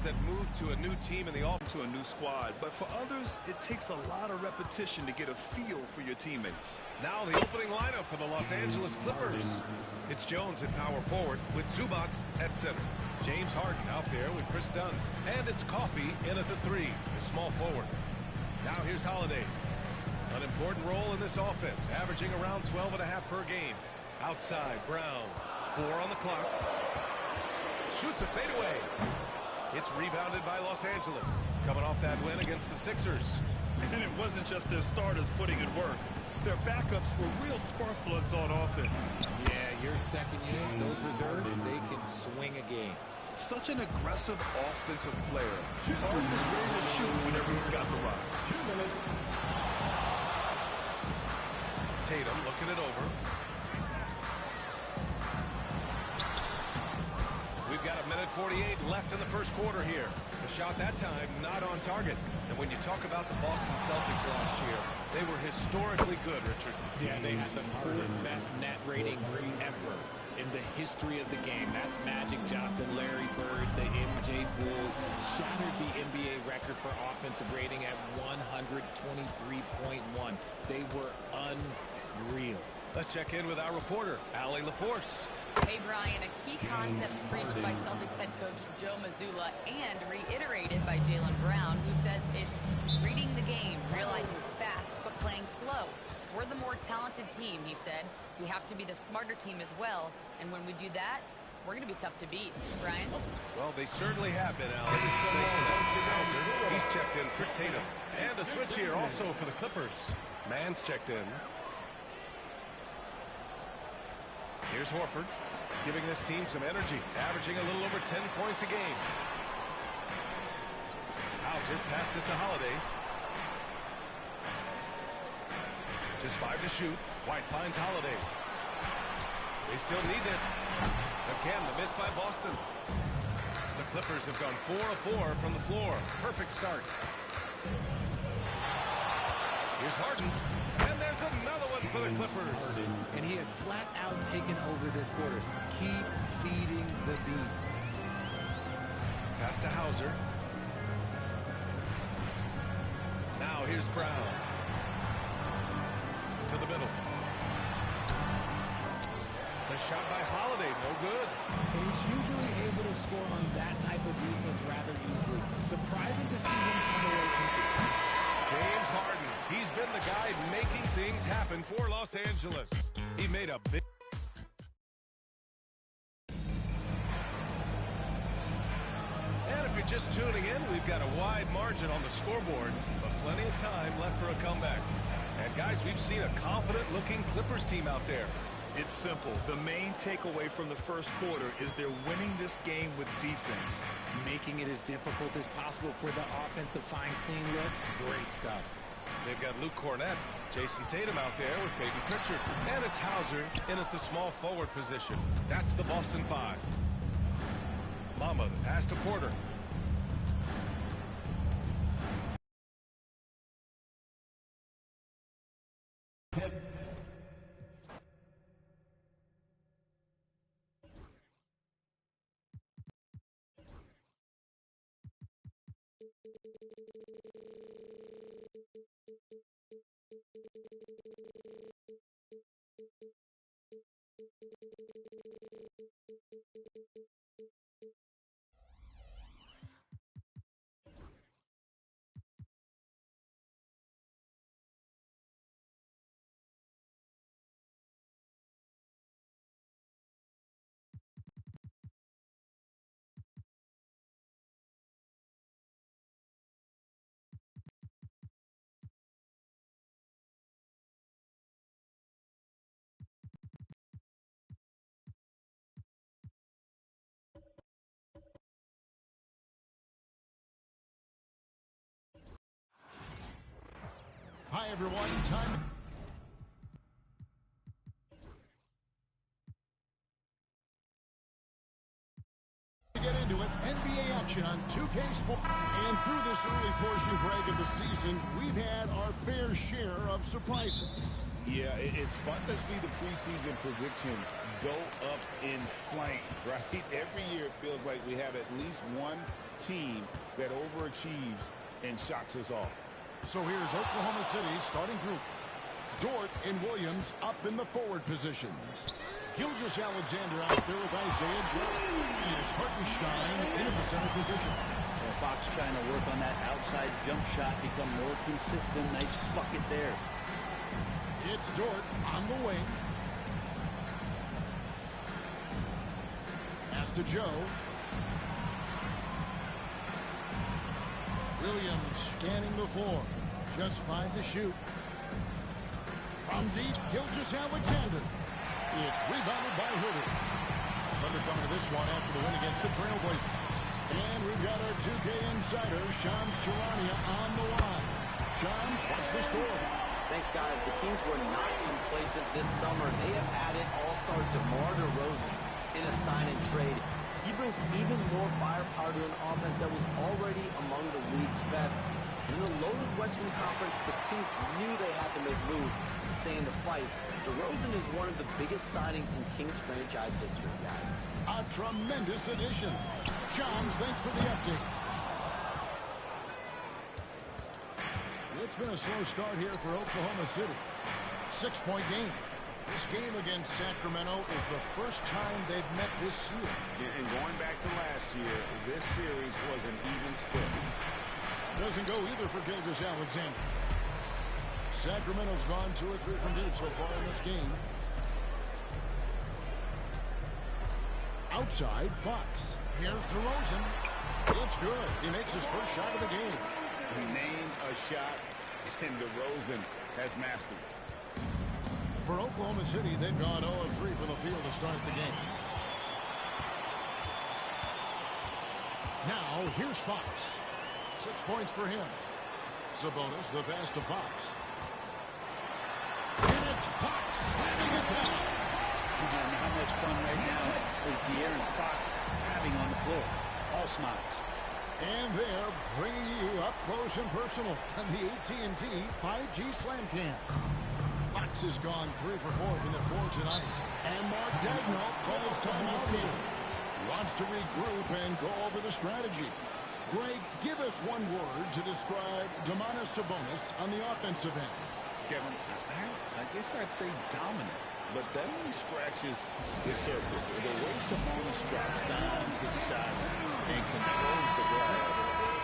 That move to a new team in the off to a new squad, but for others it takes a lot of repetition to get a feel for your teammates. Now the opening lineup for the Los Angeles Clippers. It's Jones at power forward with Zubac at center. James Harden out there with Chris Dunn. And it's Coffey in at the 3, the small forward. Now here's Holiday. An important role in this offense, averaging around 12.5 per game. Outside, Brown. 4 on the clock. Shoots a fadeaway. It's rebounded by Los Angeles, coming off that win against the Sixers. And it wasn't just their starters putting in work. Their backups were real spark plugs on offense. Yeah, your second unit, those reserves, they can swing a game. Such an aggressive offensive player. Harden is ready to shoot whenever he's got the rock. Tatum looking it over. We've got 1:48 left in the first quarter here. The shot that time not on target. And when you talk about the Boston Celtics last year, they were historically good, Richard. Yeah, they had the 4th best net rating ever in the history of the game. That's Magic Johnson, Larry Bird, the MJ Bulls. Shattered the NBA record for offensive rating at 123.1. They were unreal. Let's check in with our reporter, Allie LaForce. Hey, Brian, a key concept preached by Celtics head coach Joe Mazzulla and reiterated by Jaylen Brown, who says it's reading the game, realizing fast but playing slow. We're the more talented team, he said. We have to be the smarter team as well, and when we do that, we're going to be tough to beat. Brian? Well, they certainly have been, Allie. He's checked in for Tatum. And a switch here also for the Clippers. Mann's checked in. Here's Horford, giving this team some energy, averaging a little over 10 points a game. Hauser passes to Holiday. Just 5 to shoot. White finds Holiday. They still need this. Again, the miss by Boston. The Clippers have gone 4 of 4 from the floor. Perfect start. Here's Harden. And there's another one for the Clippers. And he has flat out taken over this quarter. Keep feeding the beast. Pass to Hauser. Now here's Brown. To the middle. The shot by Holiday, no good. And he's usually able to score on that type of defense rather easily. Surprising to see him come away empty. James Harden, he's been the guy making things happen for Los Angeles. He made a big... And if you're just tuning in, we've got a wide margin on the scoreboard, but plenty of time left for a comeback. And guys, we've seen a confident-looking Clippers team out there. It's simple. The main takeaway from the first quarter is they're winning this game with defense. Making it as difficult as possible for the offense to find clean looks. Great stuff. They've got Luke Cornett, Jason Tatum out there with Peyton Pritchard. And it's Hauser in at the small forward position. That's the Boston 5. Mama, the pass to Porter. Hi, everyone. Time to get into it. NBA action on 2K Sports. And through this early portion, Greg, of the season, we've had our fair share of surprises. Yeah, it's fun to see the preseason predictions go up in flames, right? Every year it feels like we have at least one team that overachieves and shocks us all. So here's Oklahoma City's starting group. Dort and Williams up in the forward positions. Gilgeous-Alexander out there with Isaiah Joe. And it's Hartenstein into the center position. Well, Fox trying to work on that outside jump shot, become more consistent. Nice bucket there. It's Dort on the wing. Pass to Joe. Williams scanning the floor. Just 5 to shoot. From deep, Gilgeous-Alexander. It's rebounded by Hubbard. Thunder coming to this one after the win against the Trailblazers. And we've got our 2K insider, Shams Charania, on the line. Shams, what's the story? Thanks, guys. The Kings were not complacent this summer. They have added all-star DeMar DeRozan in a sign-and-trade. He brings even more firepower to an offense that was already among the league's best. In the loaded Western Conference, the Kings knew they had to make moves to stay in the fight. DeRozan is one of the biggest signings in Kings franchise history, guys. A tremendous addition. Shams, thanks for the update. It's been a slow start here for Oklahoma City. 6-point game. This game against Sacramento is the first time they've met this year. And going back to last year, this series was an even split. Doesn't go either for Gilgeous-Alexander. Sacramento's gone 2 or 3 from deep so far in this game. Outside, Fox. Here's DeRozan. It's good. He makes his first shot of the game. Name a shot, and DeRozan has mastered it. For Oklahoma City, they've gone 0-3 from the field to start the game. Now, here's Fox. 6 points for him. Sabonis, the pass to Fox. And it's Fox slamming it down. And how much fun right now is De'Aaron Fox having on the floor? All smiles. And they're bringing you up close and personal on the AT&T 5G Slam Cam. Fox has gone 3 for 4 from the floor tonight. And Mark Daigneault calls timeout here. Wants to regroup and go over the strategy. Greg, give us one word to describe Domantas Sabonis on the offensive end. Kevin, I guess I'd say dominant, but that only scratches the surface. The way Sabonis drops dimes, hits shots, and controls the glass,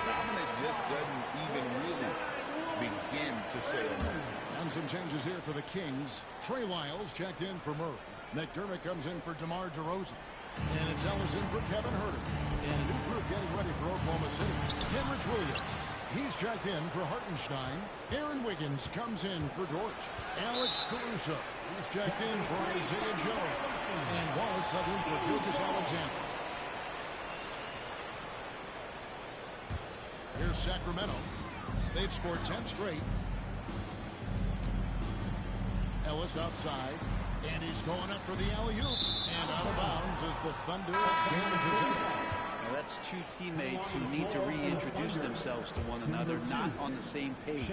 dominant just doesn't even really begin to say enough. And some changes here for the Kings. Trey Lyles checked in for Murray. McDermott comes in for DeMar DeRozan. And it's Ellis in for Kevin Huerter. And a new group getting ready for Oklahoma City. Kenrich Williams. He's checked in for Hartenstein. Aaron Wiggins comes in for Dort. Alex Caruso. He's checked in for Isaiah Joe. And Wallace subbed in for Gilgeous-Alexander. Here's Sacramento. They've scored 10 straight. Ellis outside. And he's going up for the alley-oop. And out of bounds as the Thunder gain possession. Now that's two teammates who need to reintroduce themselves to one another, not on the same page.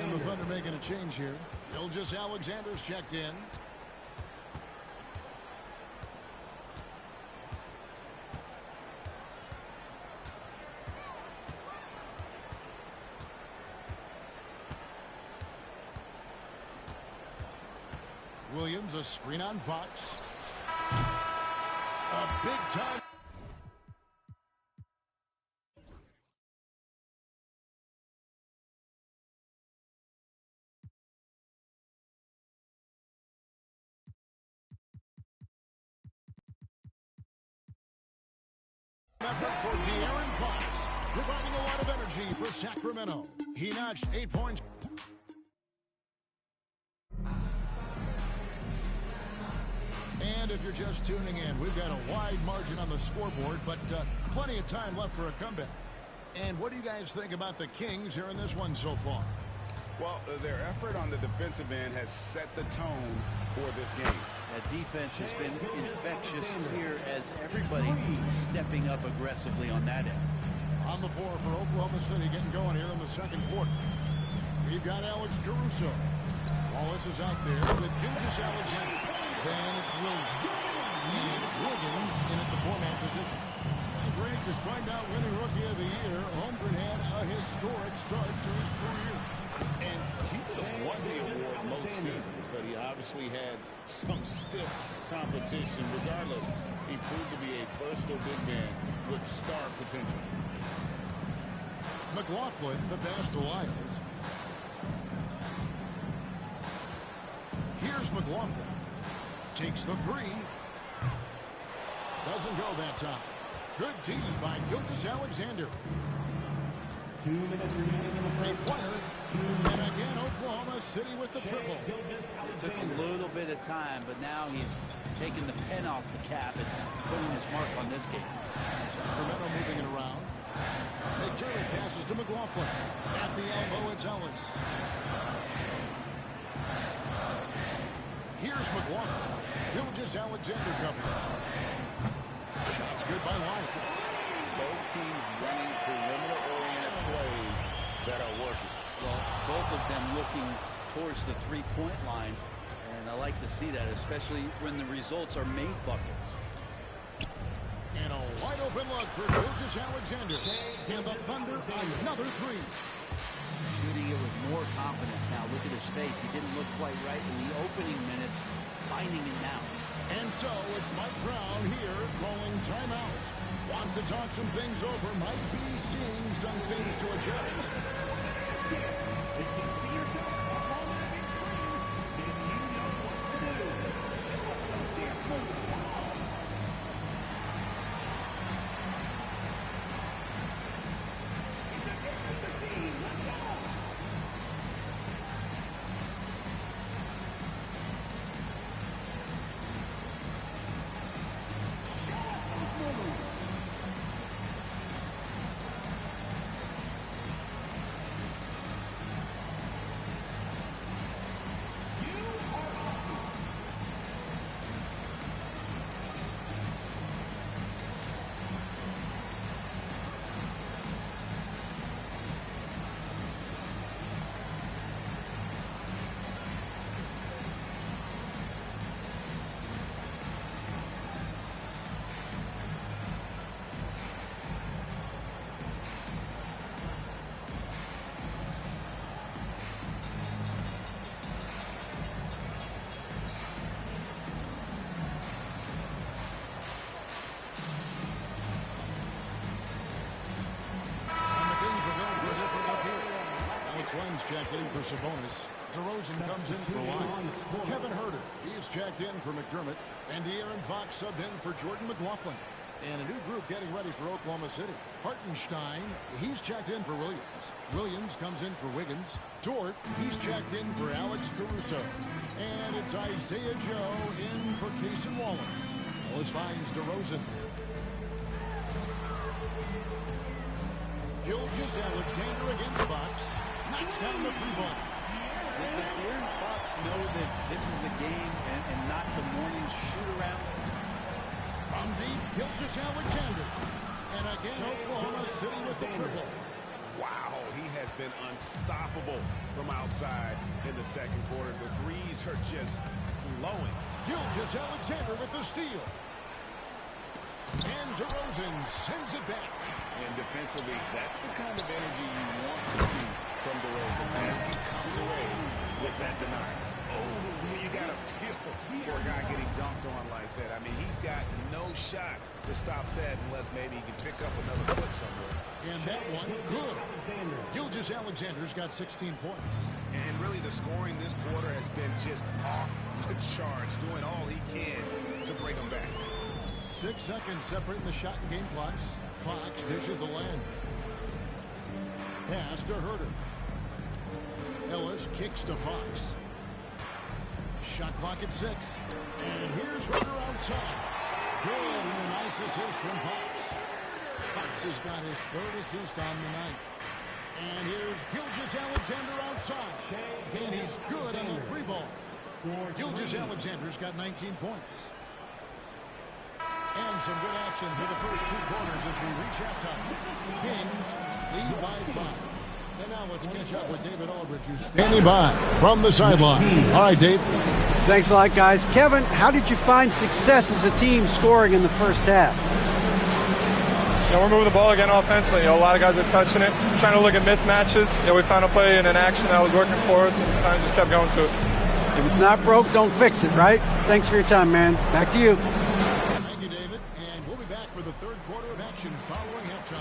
And the Thunder making a change here. Gilgeous-Alexander's checked in. Williams, a screen on Fox. A big time. Effort for De'Aaron Fox, providing a lot of energy for Sacramento. He notched 8 points. And if you're just tuning in, we've got a wide margin on the scoreboard, but plenty of time left for a comeback. And what do you guys think about the Kings here in this one so far? Well, their effort on the defensive end has set the tone for this game. That defense has been infectious here as everybody stepping up aggressively on that end. On the floor for Oklahoma City getting going here in the second quarter. We've got Alex Caruso. Wallace is out there with Gilgeous-Alexander. Then it's Williams. And it's Williams in at the four-man position. Great, despite not winning Rookie of the Year, Holmgren had a historic start to his career. And he would have won the award most seasons, but he obviously had some stiff competition. Regardless, he proved to be a versatile big man with star potential. McLaughlin, the pass to Lyles. Here's McLaughlin. Takes the three. Doesn't go that time. Good D by Gilgeous-Alexander. 2 minutes remaining in the first quarter. And again, Oklahoma City with the triple. It took a little bit of time, but now he's taking the pen off the cap and putting his mark on this game. Sacramento moving it around. McDermott passes to McLaughlin. At the elbow, it's Ellis. Here's McLaughlin. Gilgeous-Alexander covered. Shots good by Lyles. Both teams running perimeter-oriented plays that are working. Well, both of them looking towards the three-point line, and I like to see that, especially when the results are made buckets. And a wide-open look for Gilgeous-Alexander. And the Thunder, another three. Shooting it with more confidence now. Look at his face. He didn't look quite right in the opening minutes, finding it now. And so it's Mike Brown here calling timeout. Wants to talk some things over. Might be seeing some things to adjust. If you see yourself up on that big screen, then you know what to do. Let's go dance moves. Come on. It's a dance to the team. Let's go. Show us those moves. Lenz checked in for Sabonis. DeRozan comes in for Lyles. Kevin Huerter, he's checked in for McDermott. And De'Aaron Fox subbed in for Jordan McLaughlin. And a new group getting ready for Oklahoma City. Hartenstein, he's checked in for Williams. Williams comes in for Wiggins. Dort, he's checked in for Alex Caruso. And it's Isaiah Joe in for Cason Wallace. Wallace finds DeRozan. Gilgeous-Alexander against Fox. Knocks down the free ball. Does De'Aaron Fox know that this is a game and not the morning shoot-around? From deep, Gilgeous-Alexander. And again, Oklahoma City with the triple. Wow, he has been unstoppable from outside in the second quarter. The threes are just flowing. Gilgeous-Alexander with the steal. And DeRozan sends it back. And defensively, that's the kind of energy you want to see from DeRozan as he comes away with that denial. Oh, you got to feel for a guy getting dunked on like that. I mean, he's got no shot to stop that unless maybe he can pick up another foot somewhere. And that one, good. Gilgeous-Alexander's got 16 points. And really the scoring this quarter has been just off the charts, doing all he can to bring them back. 6 seconds separating the shot and game clocks. Fox dishes the land. Pass to Huerter. Ellis kicks to Fox. Shot clock at 6. And here's Huerter outside. Good, and a nice assist from Fox. Fox has got his third assist on the night. And here's Gilgeous-Alexander outside. And he's good on the free ball. Gilgeous-Alexander's got 19 points. And some good action through the first 2 quarters as we reach halftime. Kings lead by 5. And now let's catch up with David Aldridge, who's standing by from the sideline. All right, Dave. Thanks a lot, guys. Kevin, how did you find success as a team scoring in the first half? We're moving the ball again offensively. A lot of guys are touching it, trying to look at mismatches. We found a play in an action that was working for us and kind of just kept going to it. If it's not broke, don't fix it, right? Thanks for your time, man. Back to you. Thank you, David. And we'll be back for the third quarter of action following halftime.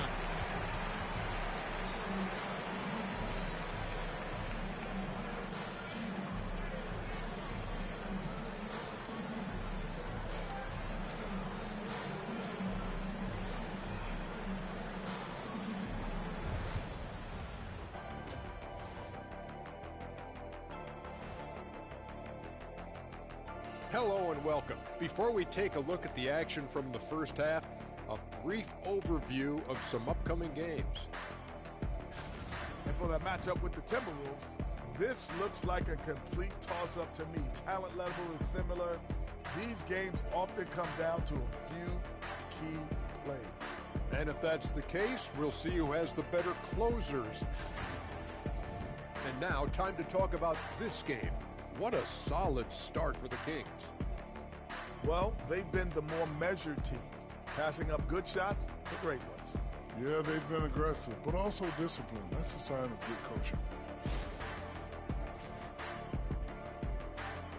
Hello and welcome. Before we take a look at the action from the first half, a brief overview of some upcoming games. And for that matchup with the Timberwolves, this looks like a complete toss-up to me. Talent level is similar. These games often come down to a few key plays. And if that's the case, we'll see who has the better closers. And now, time to talk about this game. What a solid start for the Kings. Well, they've been the more measured team, passing up good shots to great ones. Yeah, they've been aggressive, but also disciplined. That's a sign of good coaching.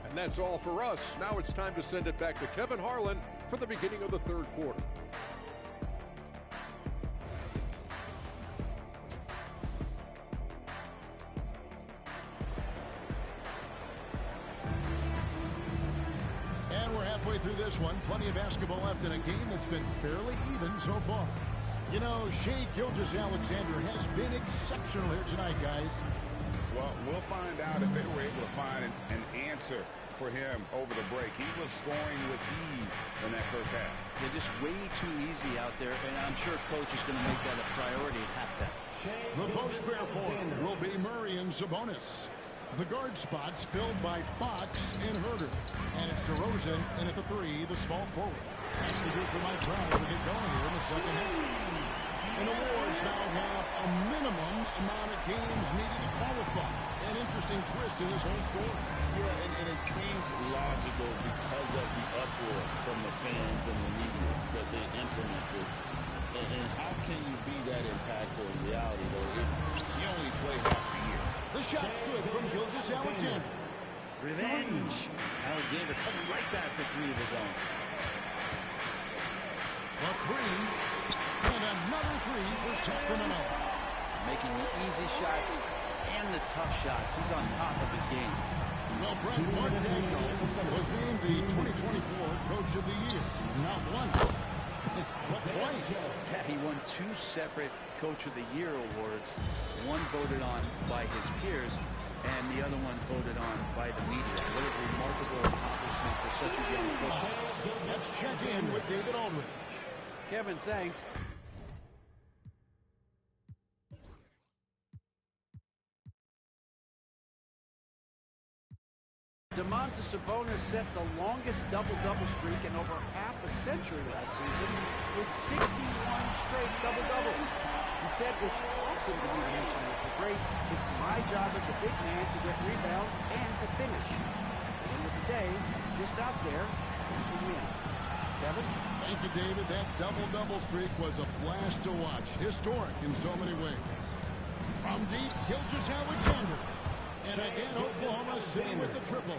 And that's all for us. Now it's time to send it back to Kevin Harlan for the beginning of the third quarter. Through this one, plenty of basketball left in a game that's been fairly even so far. You know, Shai Gilgeous-Alexander has been exceptional here tonight, guys. Well, we'll find out if they were able to find an answer for him over the break. He was scoring with ease in that first half. They're just way too easy out there, and I'm sure coach is going to make that a priority at halftime. The post pair forward will be Murray and Sabonis. The guard spots filled by Fox and Herter. And it's DeRozan in at the 3, the small forward. That's the group for Mike Brown as we get going here in the second half. And the Warriors now have a minimum amount of games needed to qualify. An interesting twist in this whole story. Yeah, and it seems logical because of the uproar from the fans and the media that they implement this. And how can you be that impactful in reality, though, if you only play half the year? The shot's good from Gilgeous-Alexander. Revenge. Alexander coming right back for 3 of his own. A 3. And another 3 for Sacramento. Making the easy shots and the tough shots. He's on top of his game. Well, Brent Martindale was named the 2024 Coach of the Year. Not once, but twice. Yeah, he won 2 separate Coach of the Year awards. One voted on by his peers, and the other one voted on by the media. What a remarkable accomplishment for such a young coach. Let's check in with David Aldridge. Kevin, thanks. Domantas Sabonis set the longest double-double streak in over half a century last season with 61 straight double-doubles. He said, "It's awesome to be mentioned with the greats. It's my job as a big man to get rebounds and to finish. At the end of the day, just out there trying to win." Kevin? Thank you, David. That double-double streak was a blast to watch. Historic in so many ways. From deep, Gilgeous-Alexander. And again, Oklahoma City with the triple.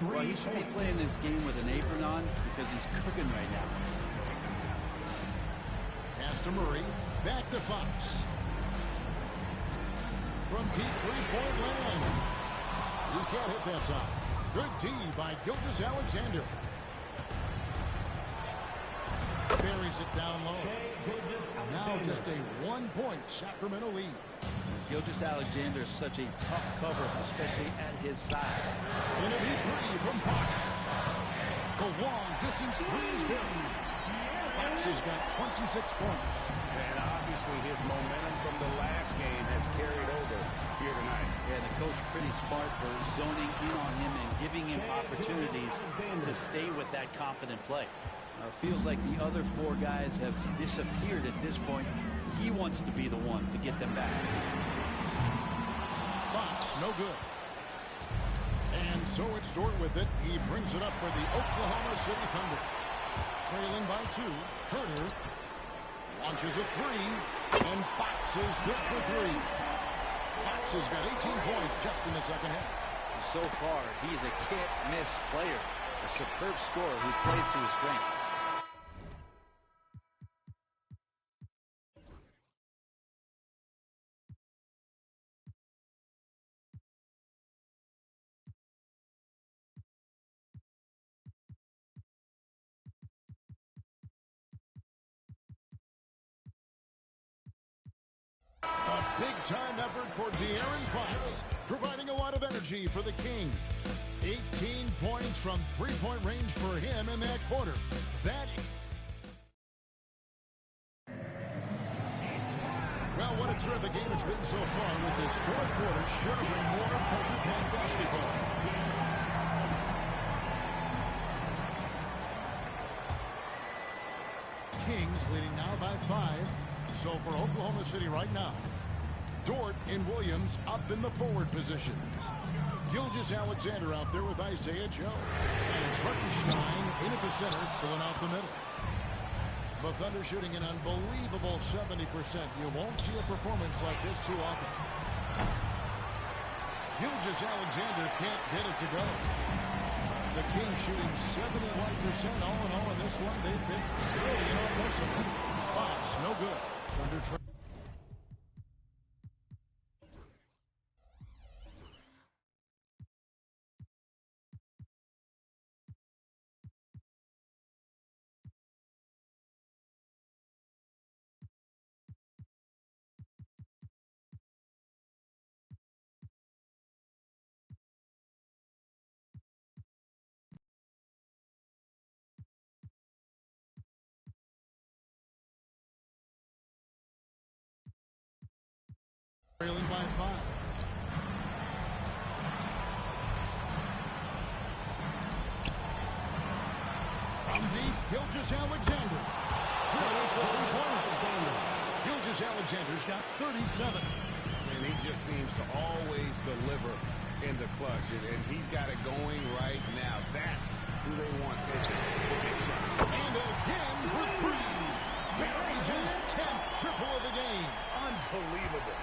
Well, he should be playing this game with an apron on because he's cooking right now. Pass to Murray. Back to Fox. From deep three-point land. You can't hit that time. Good D by Gilgeous-Alexander. Buries it down low. Now just a 1-point Sacramento lead. Gilgeous-Alexander is such a tough cover, especially at his size. In a deep 3 from Fox. The long distance 3 is buried. Fox Fox has got 26 points. And obviously his momentum from the last game has carried over here tonight. Yeah, the coach pretty smart for zoning in on him and giving him opportunities to stay with that confident play. Feels like the other four guys have disappeared at this point. He wants to be the one to get them back. Fox, no good. And so it's Dort with it. He brings it up for the Oklahoma City Thunder. Trailing by 2. Herter launches a 3. And Fox is good for 3. Fox has got 18 points just in the second half. So far, he's a can't-miss player. A superb scorer who plays to his strength. A big-time effort for De'Aaron Fox, providing a lot of energy for the King. 18 points from three-point range for him in that quarter. Well, what a terrific game it's been so far with this fourth quarter. Should have been more pressure-packed basketball. Kings leading now by 5. So for Oklahoma City right now, Dort and Williams up in the forward positions. Gilgeous-Alexander out there with Isaiah Joe. And it's Hartenstein in at the center, filling out the middle. The Thunder shooting an unbelievable 70%. You won't see a performance like this too often. Gilgeous-Alexander can't get it to go. The Kings shooting 71% all in all in this one. They've been brilliant offensively. Fox, no good. Thunder trailing by 5. From deep, Gilgeous-Alexander. Drills the three-pointer. Gilgeous-Alexander's got 37. And he just seems to always deliver in the clutch. And he's got it going right now. That's who they want taking the big shot. And again for 3. Buries his 10th triple of the game. Unbelievable.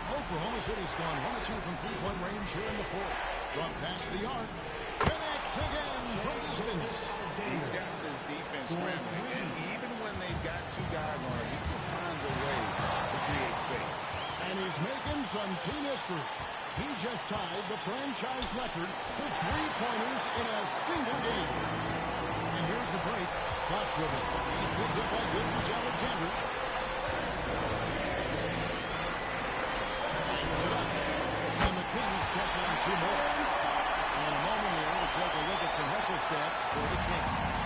Oklahoma City's gone 1 or 2 from three-point range here in the fourth. Drop past the arc. Connects again from distance. He's got this defense scrambling, and even when they've got 2 guys on it, he just finds a way to create space. And he's making some team history. He just tied the franchise record for three-pointers in a single game. And here's the break. Fox with it. He's picked up by Gilgeous-Alexander. Check on 2 more. In a moment here, we'll take a look at some hustle stats for the Kings.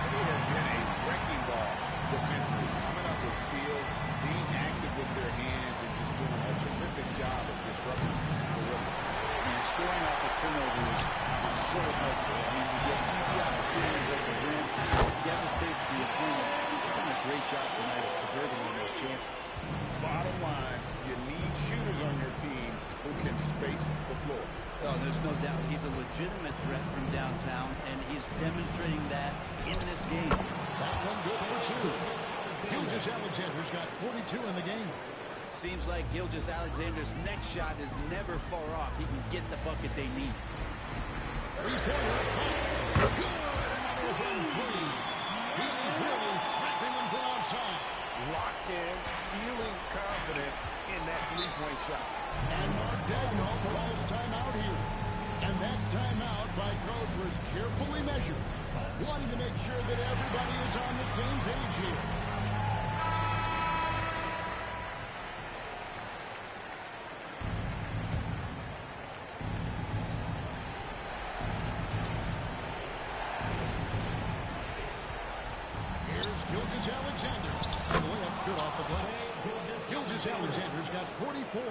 They have been a wrecking ball defensively, coming up with steals, being active with their hands, and just doing a terrific job of disrupting the rim. And scoring off the turnovers is so helpful. I mean, you get easy opportunities at the rim, devastates the opponent. They've done a great job tonight of converting on those chances. Bottom line, you need shooters on your team who can space the floor. Oh, there's no doubt he's a legitimate threat from downtown, and he's demonstrating that in this game. That one good for 2. Gilgeous-Alexander's got 42 in the game. Seems like Gilgeous-Alexander's next shot is never far off. He can get the bucket they need. Three-pointer, Fox. Good! Another from 3. He's really snapping them from outside. Locked in, feeling confident in that three-point shot. And Mark Daigneault calls timeout here. And that timeout by Coach was carefully measured, wanting to make sure that everybody is on the same page here. Here's Gilgeous-Alexander. And the layup's good off the glass. Gilgeous-Alexander's got 44.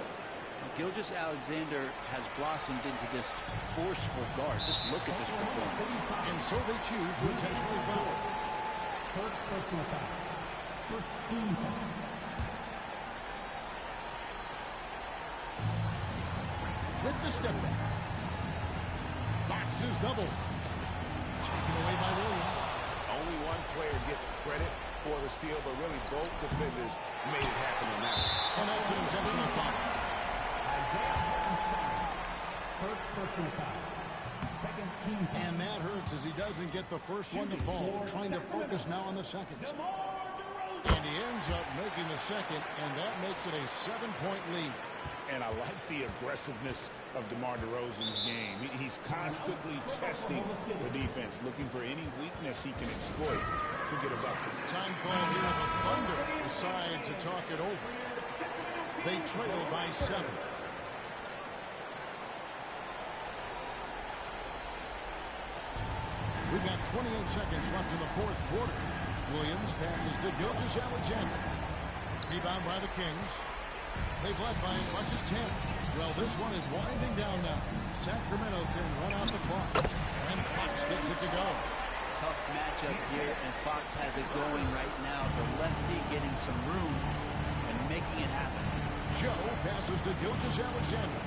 Gilgeous-Alexander has blossomed into this forceful guard. Just look at this performance. And so they choose to intentionally foul. First personal foul. First team foul. With the step back. Fox is double. Taken away by Williams. Only one player gets credit for the steal, but really both defenders made it happen in that. And that's an intentional foul. First personal foul. Second team foul. And that hurts as he doesn't get the first one to fall. Trying to focus now on the second. And he ends up making the second, and that makes it a 7-point lead. And I like the aggressiveness of DeMar DeRozan's game. He's constantly testing the defense, looking for any weakness he can exploit to get a bucket. Time call here. The Thunder decide to talk it over. They trail by 7. We've got 28 seconds left in the fourth quarter. Williams passes to Gilgeous-Alexander. Rebound by the Kings. They've led by as much as 10. Well, this one is winding down now. Sacramento can run out the clock. And Fox gets it to go. Tough matchup here, and Fox has it going right now. The lefty getting some room and making it happen. Joe passes to Gilgeous-Alexander.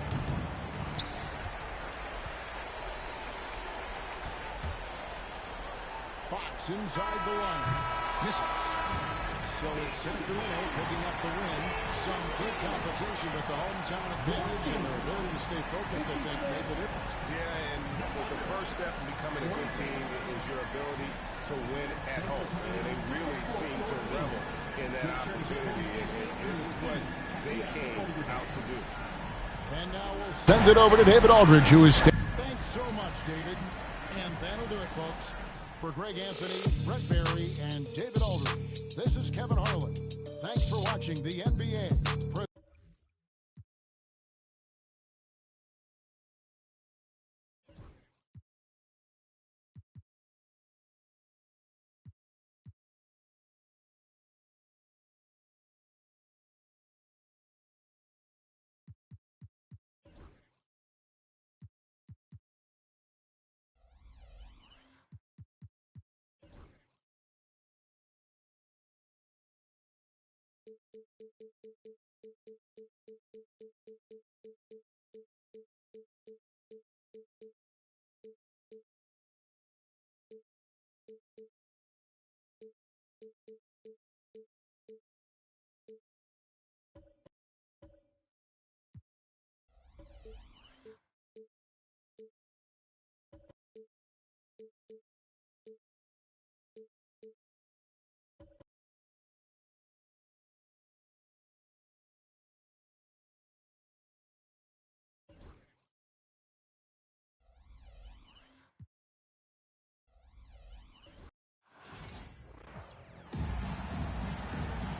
Fox inside the line. Misses. So it's Sacramento picking up the win. Some good competition, but the hometown advantage and their ability to stay focused, I think, made the difference. Yeah, and the first step in becoming a good team is your ability to win at home. And they really seem to revel in that opportunity. And this is what they came out to do. And now we'll send it over to David Aldridge, who is... Thanks so much, David. And that'll do it, folks. For Greg Anthony, Brett Barry, and David Aldridge, this is Kevin Harlan. Thanks for watching the NBA.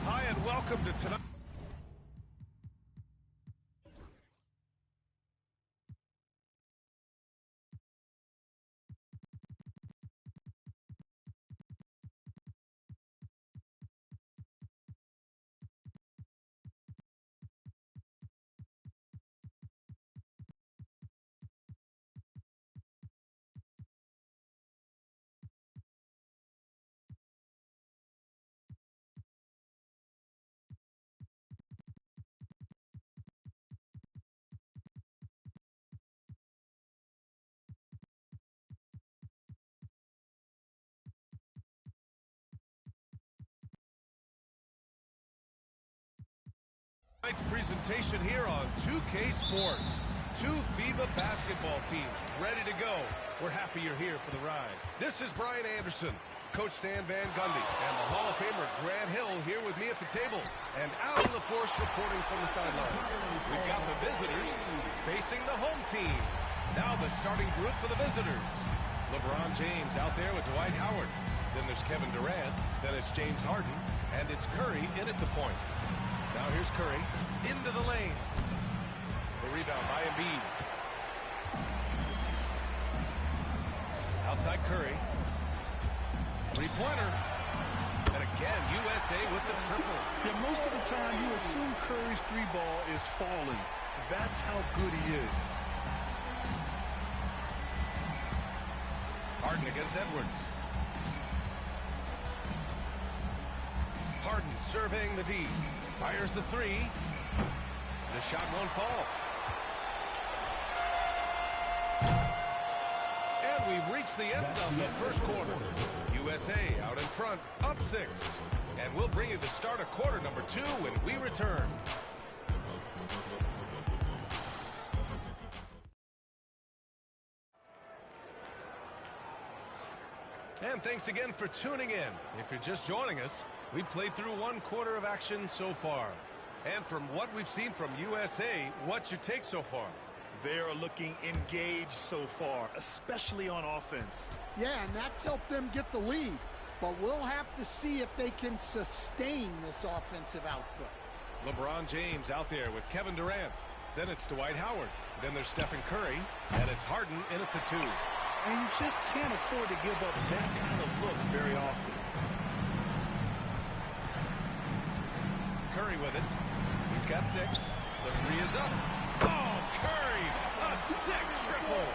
Hi, and welcome to tonight. Tonight's presentation here on 2K Sports. Two FIBA basketball teams ready to go. We're happy you're here for the ride. This is Brian Anderson, Coach Stan Van Gundy, and the Hall of Famer Grant Hill here with me at the table, and Al LaForce reporting from the sideline. We've got the visitors facing the home team. Now the starting group for the visitors. LeBron James out there with Dwight Howard. Then there's Kevin Durant. Then it's James Harden. And it's Curry in at the point. Now here's Curry into the lane. The rebound by Embiid. Outside Curry. Three-pointer. And again, USA with the triple. Yeah, most of the time you assume Curry's three ball is falling. That's how good he is. Harden against Edwards. Harden surveying the D. Fires the three. The shot won't fall. And we've reached the end of the first quarter. USA out in front, up 6. And we'll bring you the start of quarter number 2 when we return. And thanks again for tuning in. If you're just joining us, we played through 1 quarter of action so far. And from what we've seen from USA, what's your take so far? They're looking engaged so far, especially on offense. Yeah, and that's helped them get the lead. But we'll have to see if they can sustain this offensive output. LeBron James out there with Kevin Durant. Then it's Dwight Howard. Then there's Stephen Curry. And it's Harden in at the 2. And you just can't afford to give up that kind of look very often. Curry with it. He's got 6. The 3 is up. Oh, Curry! A sick triple!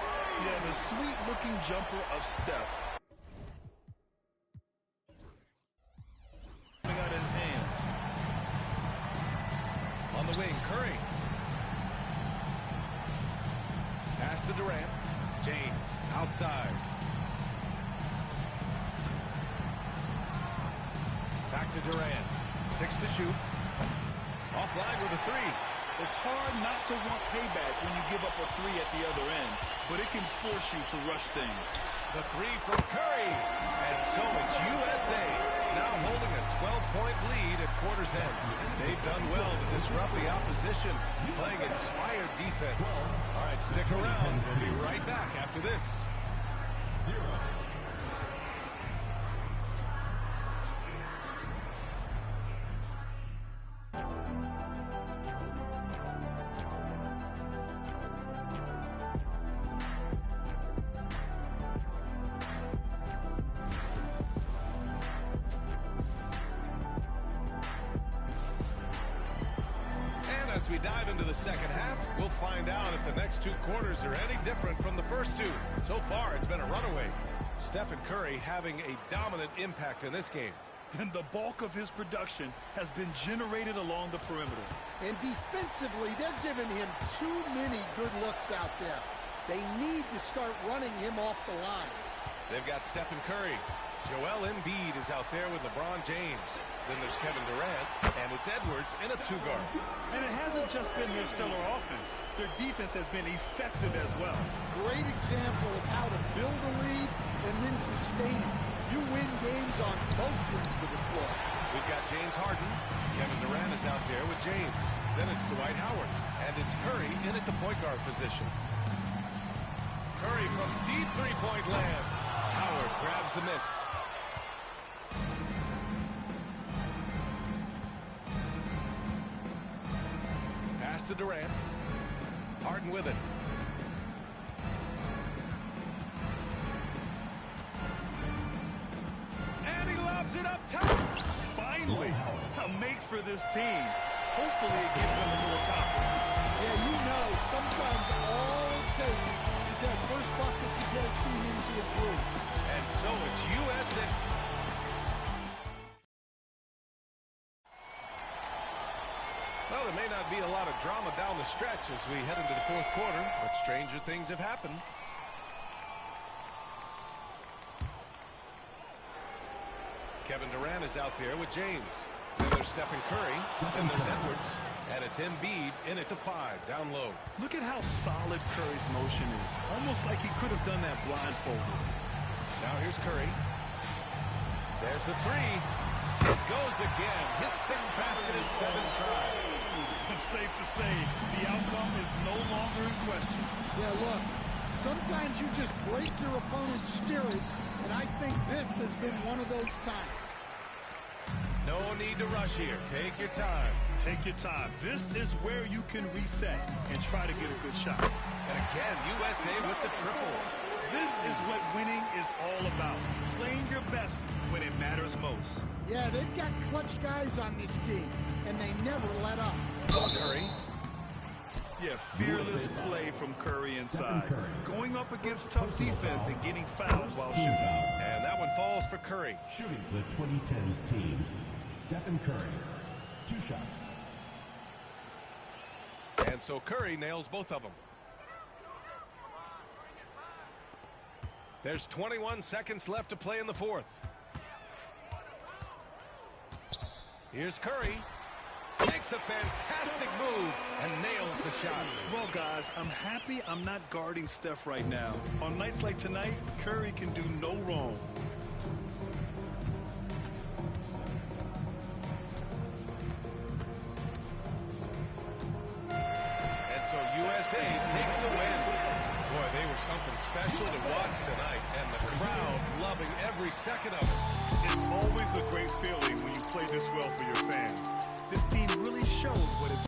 Yeah, the sweet-looking jumper of Steph. Coming out of his hands. On the wing, Curry. Pass to Durant. James outside. Back to Durant. 6 to shoot. Offline with a 3. It's hard not to want payback when you give up a 3 at the other end, but it can force you to rush things. The 3 from Curry. And so it's USA now holding a 12-point lead at quarter's end. They've done well to disrupt the opposition, playing inspired defense. All right, stick around. We'll be right back after this. 0. As we dive into the second half, we'll find out if the next 2 quarters are any different from the first 2. So far, it's been a runaway. Stephen Curry having a dominant impact in this game. And the bulk of his production has been generated along the perimeter. And defensively, they're giving him too many good looks out there. They need to start running him off the line. They've got Stephen Curry. Joel Embiid is out there with LeBron James. Then there's Kevin Durant, and it's Edwards in a 2-guard. And it hasn't just been their stellar offense. Their defense has been effective as well. Great example of how to build a lead and then sustain it. You win games on both ends of the floor. We've got James Harden. Kevin Durant is out there with James. Then it's Dwight Howard, and it's Curry in at the point guard position. Curry from deep 3-point land. Howard grabs the miss. Pass to Durant. Harden with it. And he lobs it up top. Finally, a make for this team. Hopefully it gives them a little confidence. Yeah, you know, sometimes all it takes is that first bucket to get a team into a groove. And so it's USA. Well, there may not be a lot of drama down the stretch as we head into the fourth quarter, but stranger things have happened. Kevin Durant is out there with James. Then there's Stephen Curry. Then there's Edwards. And it's Embiid in at the 5, down low. Look at how solid Curry's motion is. Almost like he could have done that blindfolded. Now here's Curry. There's the 3. It goes again. His 6th basket in 7 tries. It's safe to say the outcome is no longer in question. Yeah, look, sometimes you just break your opponent's spirit, and I think this has been one of those times. No need to rush here. Take your time. Take your time. This is where you can reset and try to get a good shot. And again, USA with the triple. This is what winning is all about. Playing your best when it matters most. Yeah, they've got clutch guys on this team, and they never let up. Curry. Yeah, fearless play from Curry inside. Going up against tough defense and getting fouled while shooting. And that one falls for Curry. Shooting for the 2010s team, Stephen Curry. 2 shots. And so Curry nails both of them. There's 21 seconds left to play in the fourth. Here's Curry. Makes a fantastic move and nails the shot. Well, guys, I'm happy I'm not guarding Steph right now. On nights like tonight, Curry can do no wrong. And so USA takes the win. Boy, they were something special to watch tonight, and the crowd loving every second of it. It's always a great feeling when you play this well for your fans. This team really showed what it's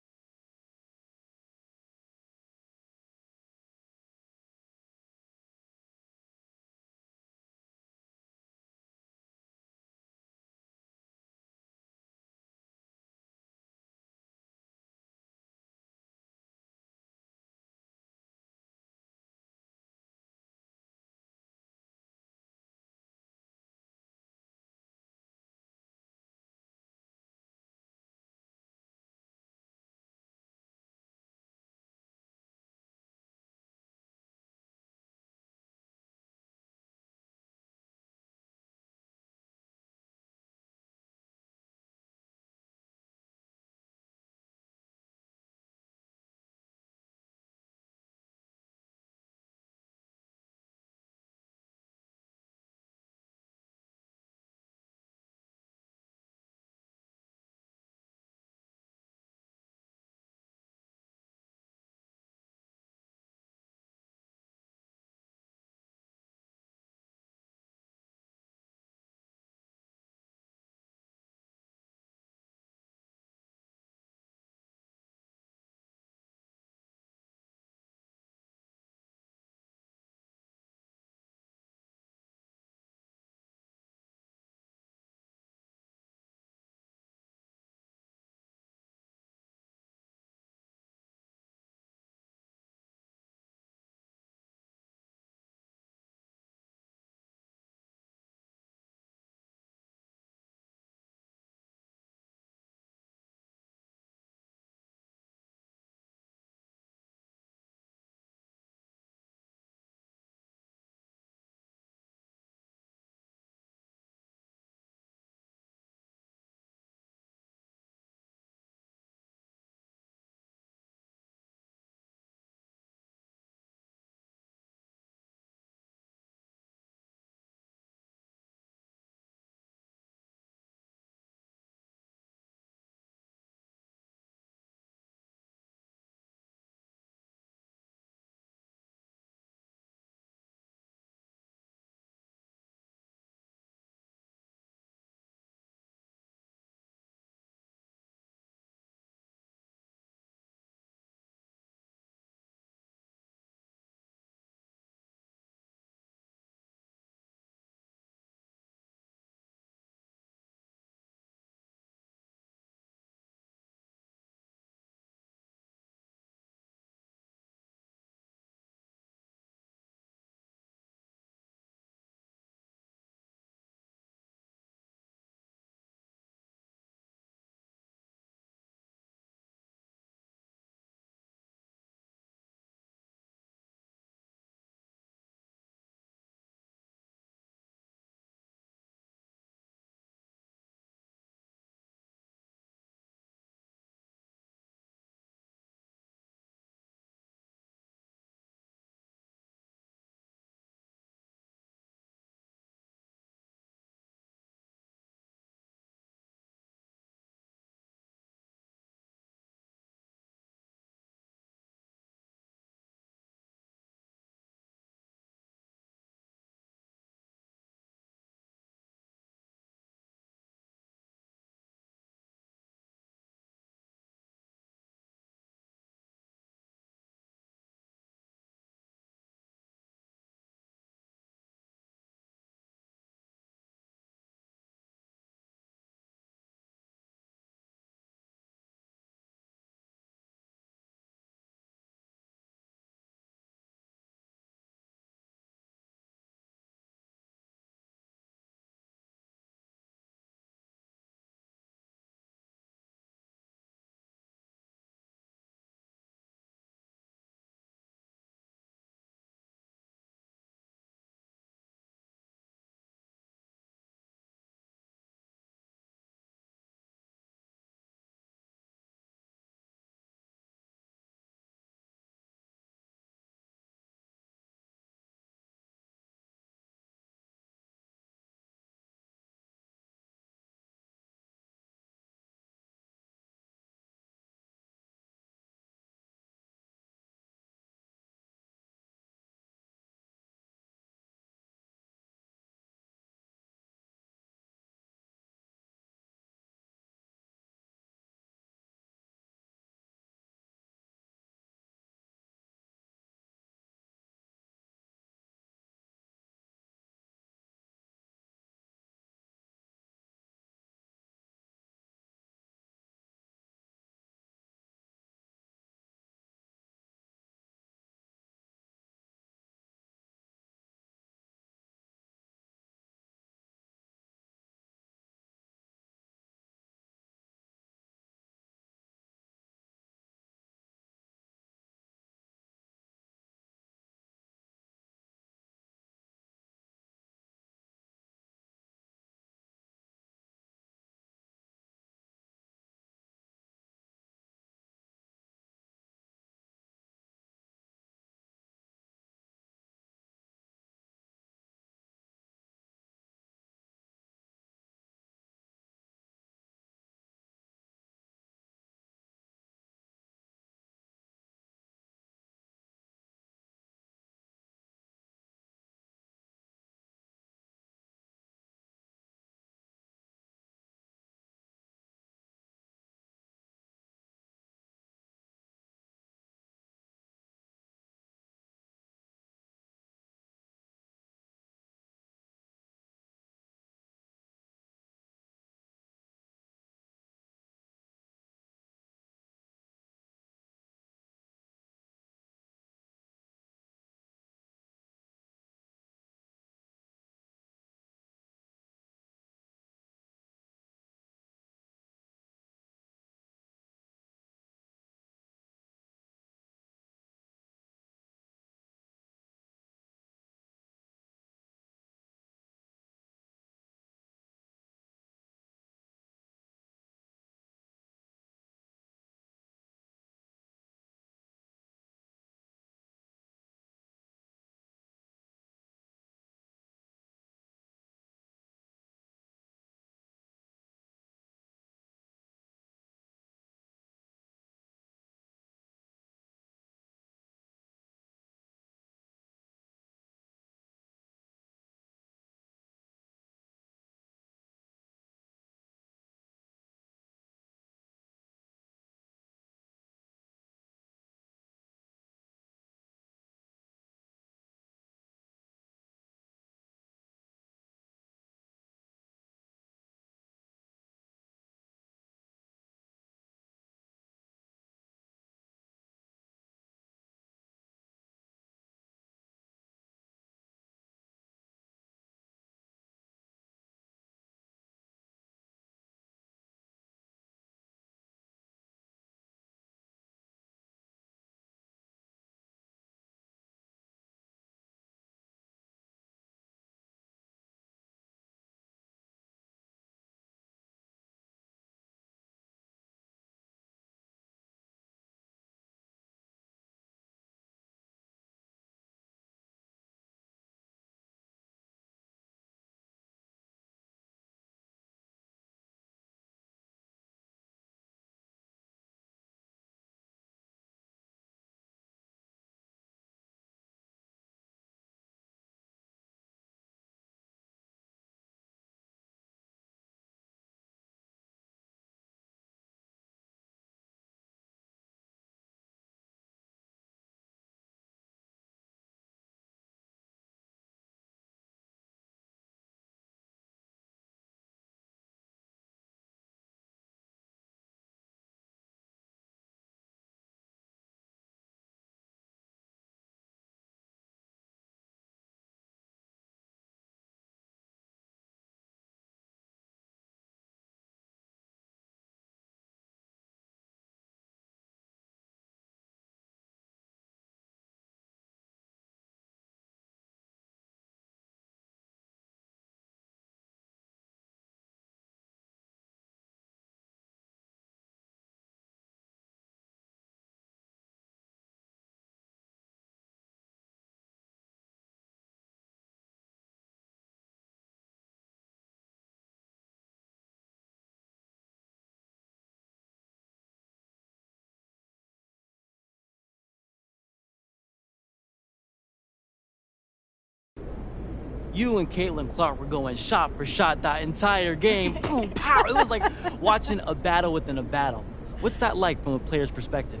You and Caitlin Clark were going shot for shot that entire game. Boom, pow. It was like watching a battle within a battle. What's that like from a player's perspective?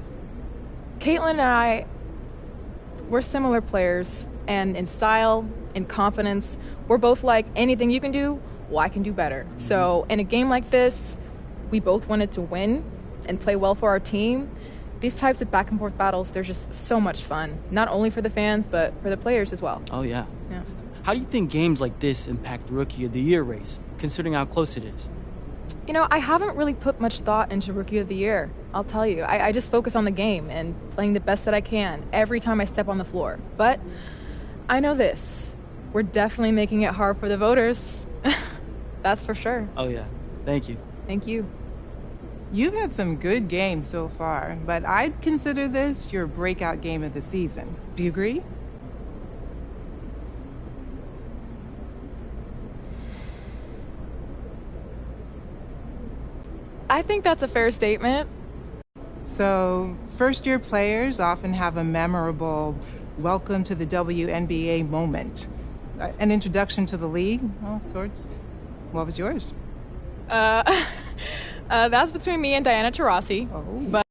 Caitlin and I, we're similar players, and in style, in confidence, we're both like, anything you can do, well, I can do better. So in a game like this, we both wanted to win and play well for our team. These types of back and forth battles, they're just so much fun, not only for the fans, but for the players as well. Oh, yeah. Yeah. How do you think games like this impact the Rookie of the Year race, considering how close it is? You know, I haven't really put much thought into Rookie of the Year, I'll tell you. I just focus on the game and playing the best that I can every time I step on the floor. But I know this. We're definitely making it hard for the voters. That's for sure. Oh, yeah. Thank you. Thank you. You've had some good games so far, but I'd consider this your breakout game of the season. Do you agree? I think that's a fair statement. So, first-year players often have a memorable welcome to the WNBA moment. An introduction to the league, all sorts. What was yours? That's between me and Diana Taurasi. But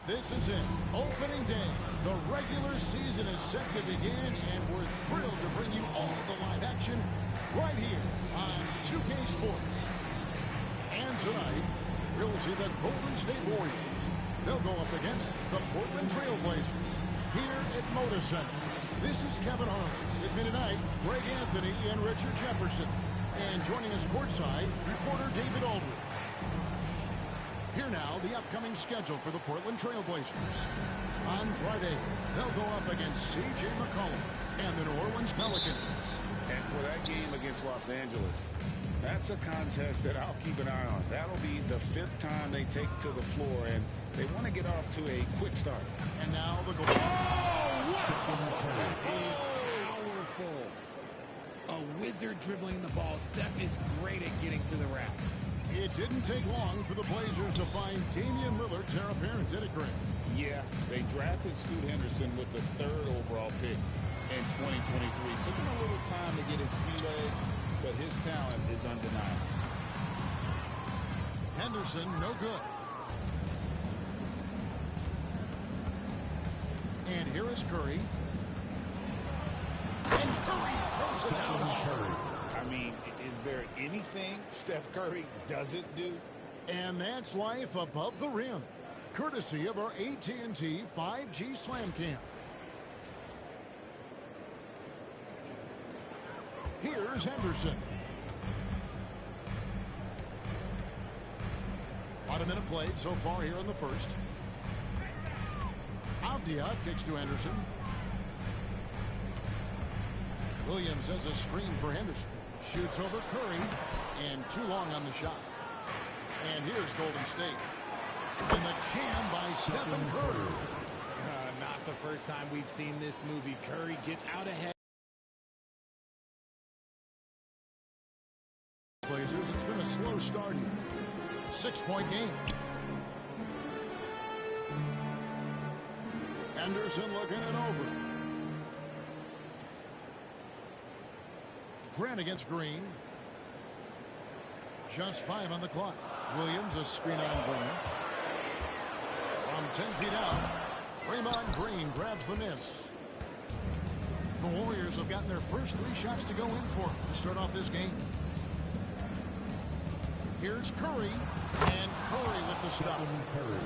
This is it. Opening day. The regular season is set to begin, and we're thrilled to bring you all the live action right here on 2K Sports. And tonight, we'll see the Golden State Warriors. They'll go up against the Portland Trail Blazers here at Moda Center. This is Kevin Harlan. With me tonight, Greg Anthony and Richard Jefferson. And joining us courtside, reporter David Aldridge. Here now, the upcoming schedule for the Portland Trail Blazers. On Friday, they'll go up against C.J. McCollum and the New Orleans Pelicans. And for that game against Los Angeles, that's a contest that I'll keep an eye on. That'll be the 5th time they take to the floor, and they want to get off to a quick start. And now the goal. That is powerful. A wizard dribbling the ball. Steph is great at getting to the rack. It didn't take long for the Blazers to find Damian Lillard's heir apparent, did it, Greg? Yeah, they drafted Scoot Henderson with the 3rd overall pick in 2023. Took him a little time to get his sea legs, but his talent is undeniable. Henderson, no good. And here is Curry. And Curry throws it down hard. I mean, is there anything Steph Curry doesn't do? And that's life above the rim, courtesy of our AT&T 5G Slam Cam. Here's Henderson. About a minute played so far here in the first. Avdia kicks to Henderson. Williams has a screen for Henderson. Shoots over Curry, and too long on the shot. And here's Golden State. And the jam by Stephen Curry. Not the first time we've seen this movie. Curry gets out ahead. Blazers, it's been a slow start here. 6-point game. Henderson looking it over. Grant against Green. Just 5 on the clock. Williams, a screen on Green. From 10 feet out, Draymond Green grabs the miss. The Warriors have gotten their first 3 shots to go in for to start off this game. Here's Curry, and Curry with the stuff.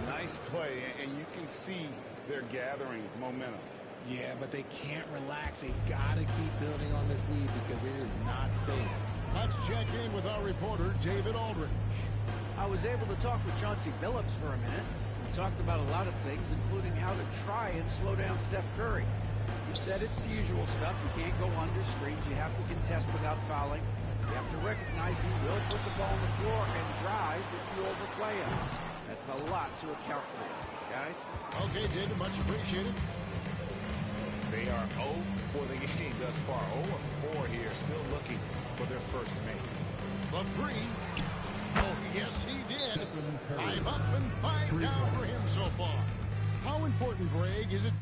Nice play, and you can see they're gathering momentum. Yeah, but they can't relax. They got to keep building on this lead because it is not safe. Let's check in with our reporter, David Aldridge. I was able to talk with Chauncey Billups for a minute. We talked about a lot of things, including how to try and slow down Steph Curry. He said it's the usual stuff. You can't go under screens. You have to contest without fouling. You have to recognize he will put the ball on the floor and drive if you overplay him. That's a lot to account for, guys. Okay, David, much appreciated. They are 0 for the game thus far. 0-4 here, still looking for their first make. The three. Oh, yes, he did. 5 up and 5 down for him so far. How important, Greg, is it?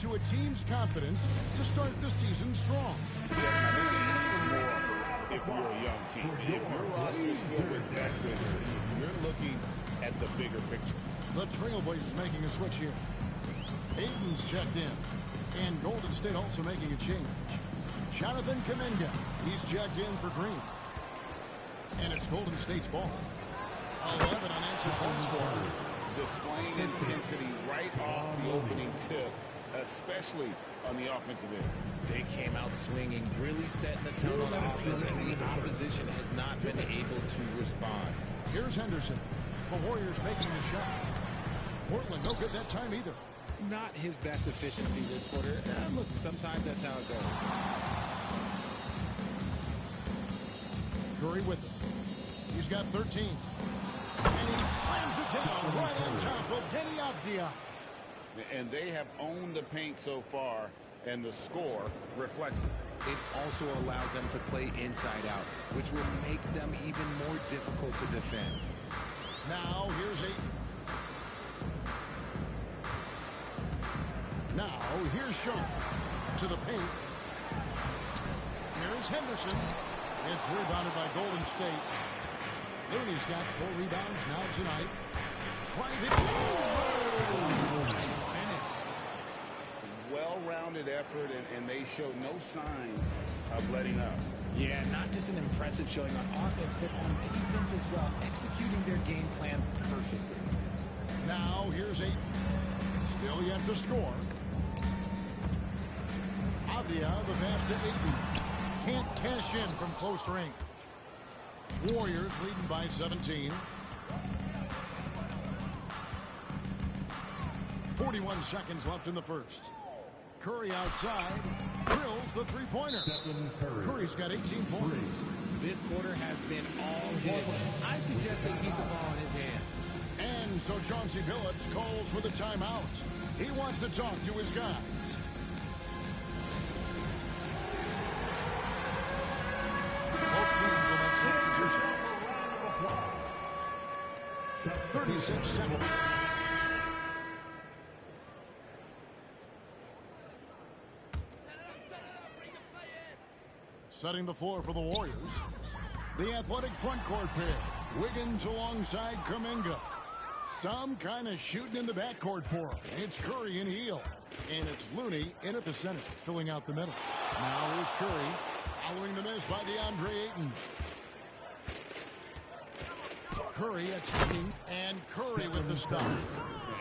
To a team's confidence to start the season strong. Kevin, I think it means more if you're a young team. If your roster is filled with veterans, you're looking at the bigger picture. The Trailblazers making a switch here. Aiden's checked in. And Golden State also making a change. Jonathan Kuminga. He's checked in for Green. And it's Golden State's ball. 11 unanswered points for him. Displaying intensity right off the opening tip, especially on the offensive end. They came out swinging, really setting the tone on offense, and the opposition has not been able to respond. Here's Henderson. The Warriors making the shot. Portland no good that time either. Not his best efficiency this quarter. Look, sometimes that's how it goes. Curry with him. He's got 13. And he slams it down right on top of Kenny Avdia. And they have owned the paint so far, and the score reflects it. It also allows them to play inside out, which will make them even more difficult to defend. Now, here's Ayton. Now, here's Shaw to the paint. Here's Henderson. It's rebounded by Golden State. Looney's got 4 rebounds now tonight. Nice finish. Well-rounded effort, and they show no signs of letting up. Yeah, not just an impressive showing on offense, but on defense as well, executing their game plan perfectly. Now, here's Ayton. Still yet to score. Avdia, the pass to Ayton. Can't cash in from close range. Warriors leading by 17. 41 seconds left in the first. Curry outside. Drills the three-pointer. Curry's got 18 points. This quarter has been all his. I suggest they keep the ball in his hands. And so Chauncey Billups calls for the timeout. He wants to talk to his guys. Both teams will make substitutions. 36 seconds. Setting the floor for the Warriors. The athletic front court pair. Wiggins alongside Kuminga. Some kind of shooting in the backcourt for him. It's Curry and Hield. And it's Looney in at the center, filling out the middle. Now here's Curry, following the miss by DeAndre Ayton. Curry attacking, and Curry with the stop.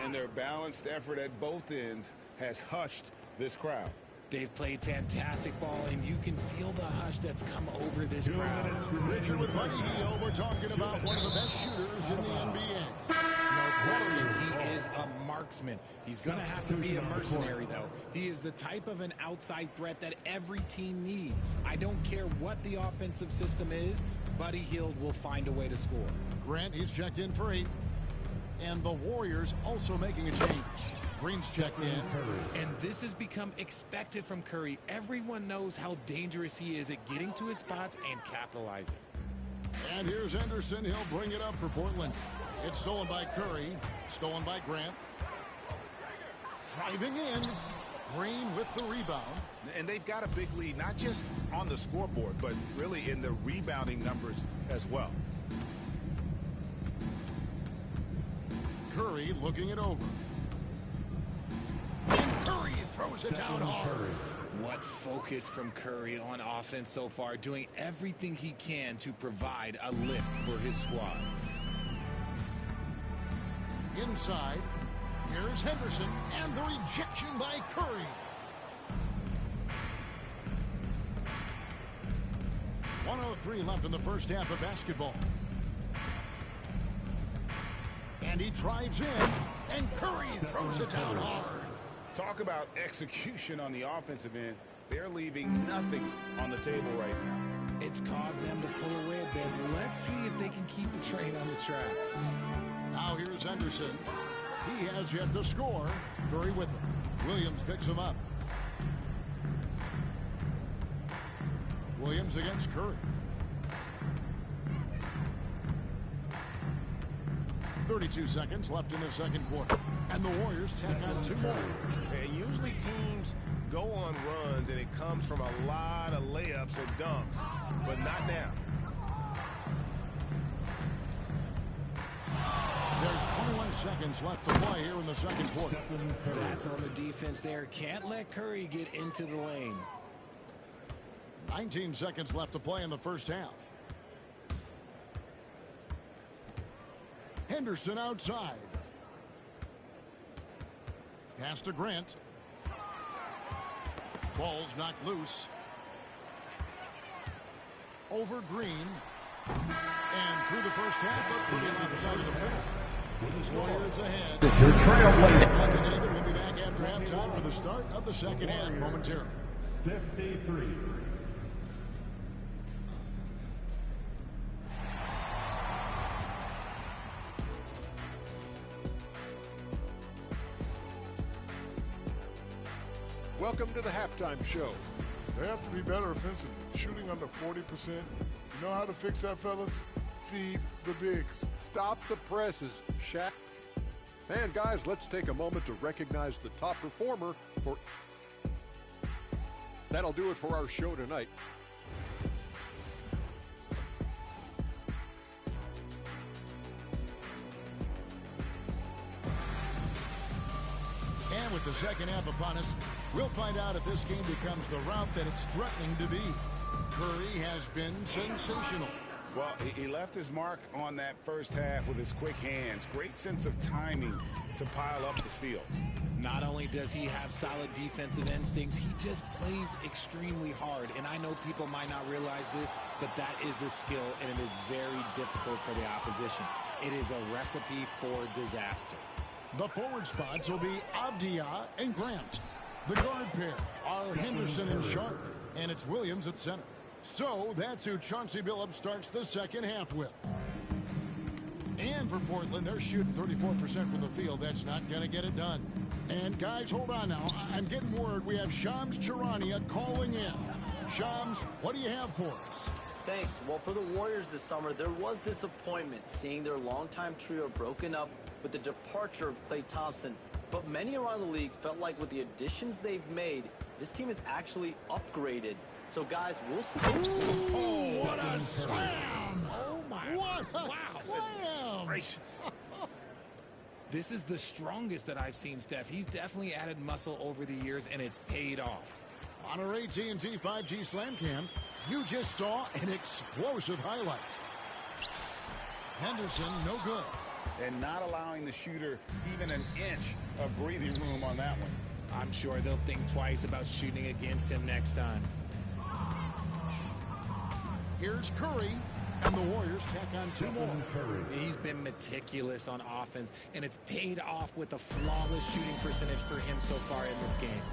And their balanced effort at both ends has hushed this crowd. They've played fantastic ball, and you can feel the hush that's come over this crowd. Richard with Buddy Hield, we're talking about one of the best shooters in the NBA. No question, he is a marksman. He's going to have to be a mercenary, though. He is the type of an outside threat that every team needs. I don't care what the offensive system is, Buddy Hield will find a way to score. Grant, he's checked in for 8. And the Warriors also making a change. Green's checked in. And this has become expected from Curry. Everyone knows how dangerous he is at getting to his spots and capitalizing. And here's Henderson. He'll bring it up for Portland. It's stolen by Curry. Stolen by Grant. Driving in. Green with the rebound. And they've got a big lead, not just on the scoreboard, but really in the rebounding numbers as well. Curry looking it over. And Curry throws it down hard. What focus from Curry on offense so far, doing everything he can to provide a lift for his squad. Inside, here's Henderson, and the rejection by Curry. .103 left in the first half of basketball. And he drives in, and Curry throws it down hard. Talk about execution on the offensive end. They're leaving nothing on the table right now. It's caused them to pull away a bit. Let's see if they can keep the train on the tracks. Now here's Henderson. He has yet to score. Curry with him. Williams picks him up. Williams against Curry. 32 seconds left in the second quarter. And the Warriors tack on 2 more. And usually teams go on runs, and it comes from a lot of layups and dunks, but not now. There's 21 seconds left to play here in the second quarter. That's on the defense there. Can't let Curry get into the lane. 19 seconds left to play in the first half. Henderson outside. Pass to Grant. Ball's knocked loose. Over Green. And through the first half, up to the left side of the field. Warriors ahead. Your trailblazer. Mike and David will be back after halftime for the start of the second half momentarily. 53. the halftime show. They have to be better offensively. Shooting under 40%. You know how to fix that, fellas? Feed the bigs. Stop the presses, Shaq. And guys, let's take a moment to recognize the top performer for... That'll do it for our show tonight. And with the second half upon us, we'll find out if this game becomes the route that it's threatening to be. Curry has been sensational. Well, he left his mark on that first half with his quick hands. Great sense of timing to pile up the steals. Not only does he have solid defensive instincts, he just plays extremely hard. And I know people might not realize this, but that is a skill, and it is very difficult for the opposition. It is a recipe for disaster. The forward spots will be Avdia and Grant. The guard pair are Henderson and Sharp, and it's Williams at center. So that's who Chauncey Billups starts the second half with. And for Portland, they're shooting 34% from the field. That's not going to get it done. And guys, hold on now. I'm getting word we have Shams Charania calling in. Shams, what do you have for us? Thanks. Well, for the Warriors this summer, there was disappointment seeing their longtime trio broken up with the departure of Klay Thompson. But many around the league felt like with the additions they've made, this team is actually upgraded. So, guys, we'll see. Oh, what a slam! Oh, my. What a slam! Gracious. This is the strongest that I've seen, Steph. He's definitely added muscle over the years, and it's paid off. On our AT&T 5G Slam Cam, you just saw an explosive highlight. Henderson, no good. And not allowing the shooter even an inch of breathing room on that one. I'm sure they'll think twice about shooting against him next time. Here's Curry, and the Warriors tack on two more. He's been meticulous on offense, and it's paid off with a flawless shooting percentage for him so far in this game.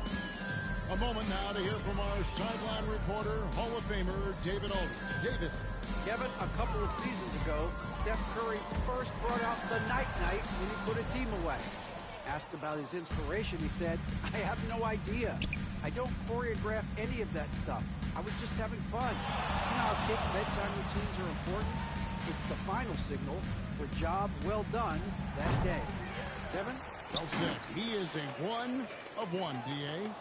A moment now to hear from our sideline reporter, Hall of Famer David Aldridge. David. Kevin, a couple of seasons ago, Steph Curry first brought out the night-night when he put a team away. Asked about his inspiration, he said, I have no idea. I don't choreograph any of that stuff. I was just having fun. You know how kids' bedtime routines are important? It's the final signal for job well done that day. Kevin? Well said. He is a 1 of 1, D.A.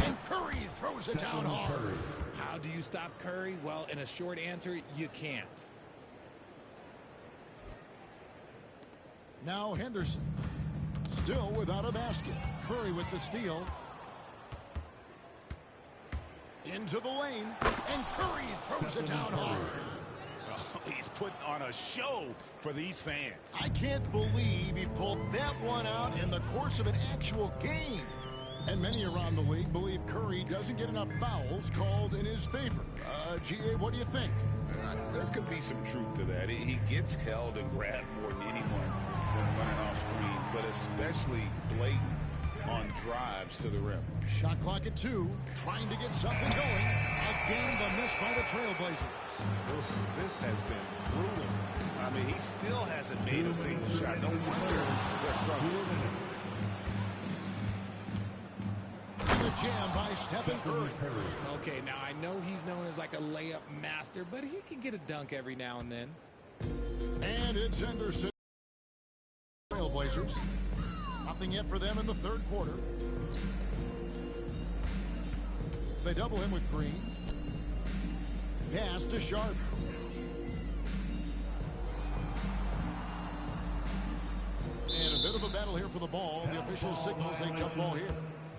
And Curry throws it down hard. How do you stop Curry? Well, in a short answer, you can't. Now Henderson. Still without a basket. Curry with the steal. Into the lane. And Curry throws it down hard. Oh, he's putting on a show for these fans. I can't believe he pulled that one out in the course of an actual game. And many around the league believe Curry doesn't get enough fouls called in his favor. G.A., what do you think? There could be some truth to that. He gets held and grabbed more than anyone when running off screens, but especially blatant on drives to the rim. Shot clock at 2, trying to get something going. Again, the miss by the Trailblazers. This has been brutal. I mean, he still hasn't made a single shot. No wonder they're struggling. The jam by Stephen Curry. Okay, now I know he's known as like a layup master, but he can get a dunk every now and then. And it's Henderson. Trailblazers. Nothing yet for them in the third quarter. They double him with Green. Pass to Sharp. And a bit of a battle here for the ball. The official signals a jump ball here.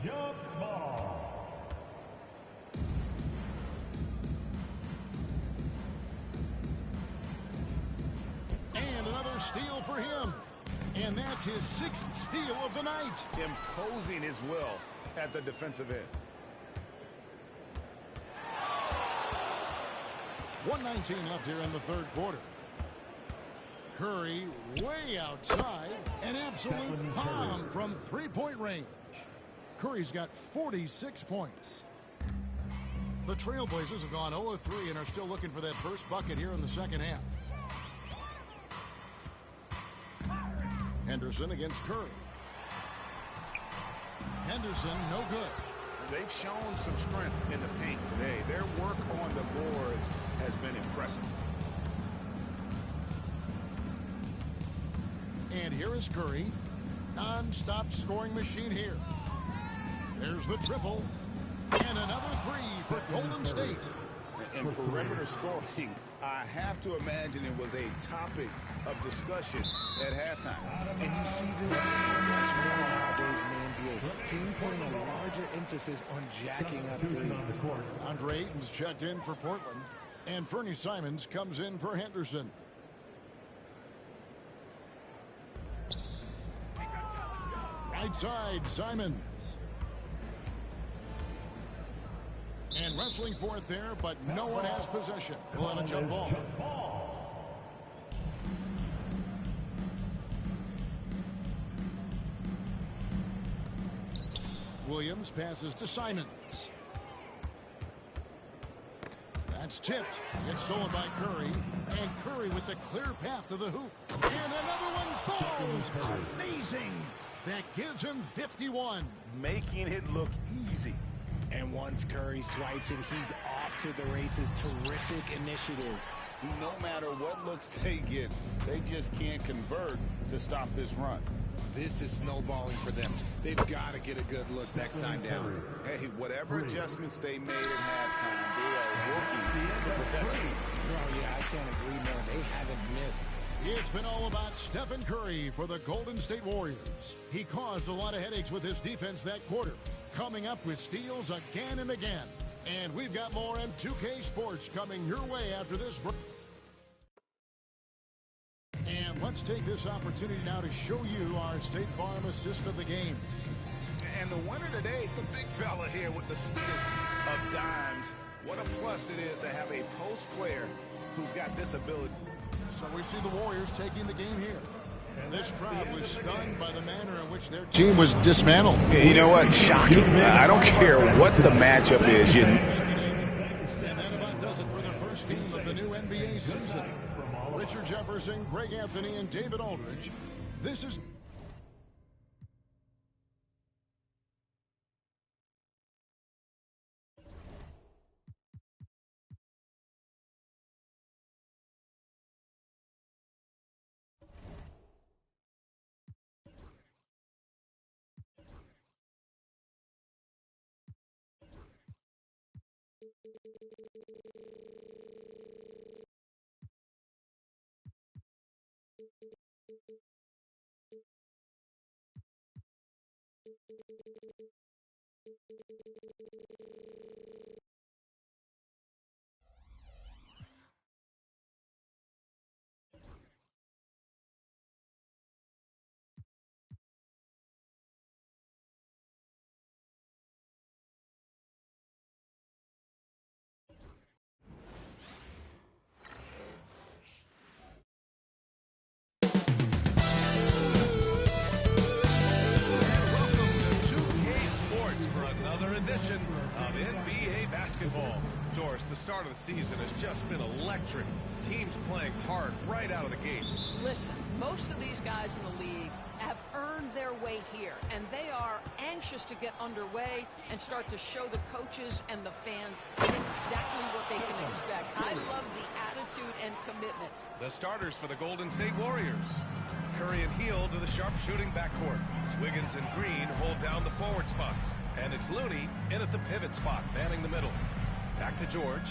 Jump ball. And another steal for him. And that's his 6th steal of the night. Imposing his will at the defensive end. 1:19 left here in the third quarter. Curry way outside. An absolute bomb from three-point range. Curry's got 46 points. The Trailblazers have gone 0 of 3 and are still looking for that first bucket here in the second half. Henderson against Curry. Henderson, no good. They've shown some strength in the paint today. Their work on the boards has been impressive. And here is Curry. Non-stop scoring machine here. There's the triple. And another three for Golden State. And perimeter scoring, I have to imagine it was a topic of discussion at halftime. And you see this so much more nowadays in the NBA. Team putting a larger emphasis on jacking up threes. Andre Ayton's checked in for Portland. And Fernie Simons comes in for Henderson. Right side, Simons. And wrestling for it there, but no one has possession. We'll have a jump ball. Williams passes to Simons. That's tipped. It's stolen by Curry. And Curry with the clear path to the hoop. And another one falls. Amazing. That gives him 51. Making it look easy. And once Curry swipes it, he's off to the races. Terrific initiative. No matter what looks they get, they just can't convert to stop this run. This is snowballing for them. They've got to get a good look next time down. Hey, whatever adjustments they made at halftime, they are working to perfection. Oh, yeah, I can't agree more. They haven't missed. It's been all about Stephen Curry for the Golden State Warriors. He caused a lot of headaches with his defense that quarter, coming up with steals again and again. And we've got more M2K Sports coming your way after this break. And let's take this opportunity now to show you our State Farm assist of the game. And the winner today, the big fella here with the speedest of dimes. What a plus it is to have a post player who's got this ability. So we see the Warriors taking the game here. This crowd was stunned by the manner in which their team was dismantled. You know what? Shocking. I don't care what the matchup is. And that about does it for the first game of the new NBA season. Richard Jefferson, Greg Anthony, and David Aldridge. This is... edition of NBA basketball. Doris, the start of the season has just been electric. Teams playing hard right out of the gates. Listen, most of these guys in the league have earned their way here, and they are anxious to get underway and start to show the coaches and the fans exactly what they can expect. I love the attitude and commitment. The starters for the Golden State Warriors. Curry and Hield to the sharp-shooting backcourt. Wiggins and Green hold down the forward spots. And it's Looney in at the pivot spot, manning the middle. Back to George.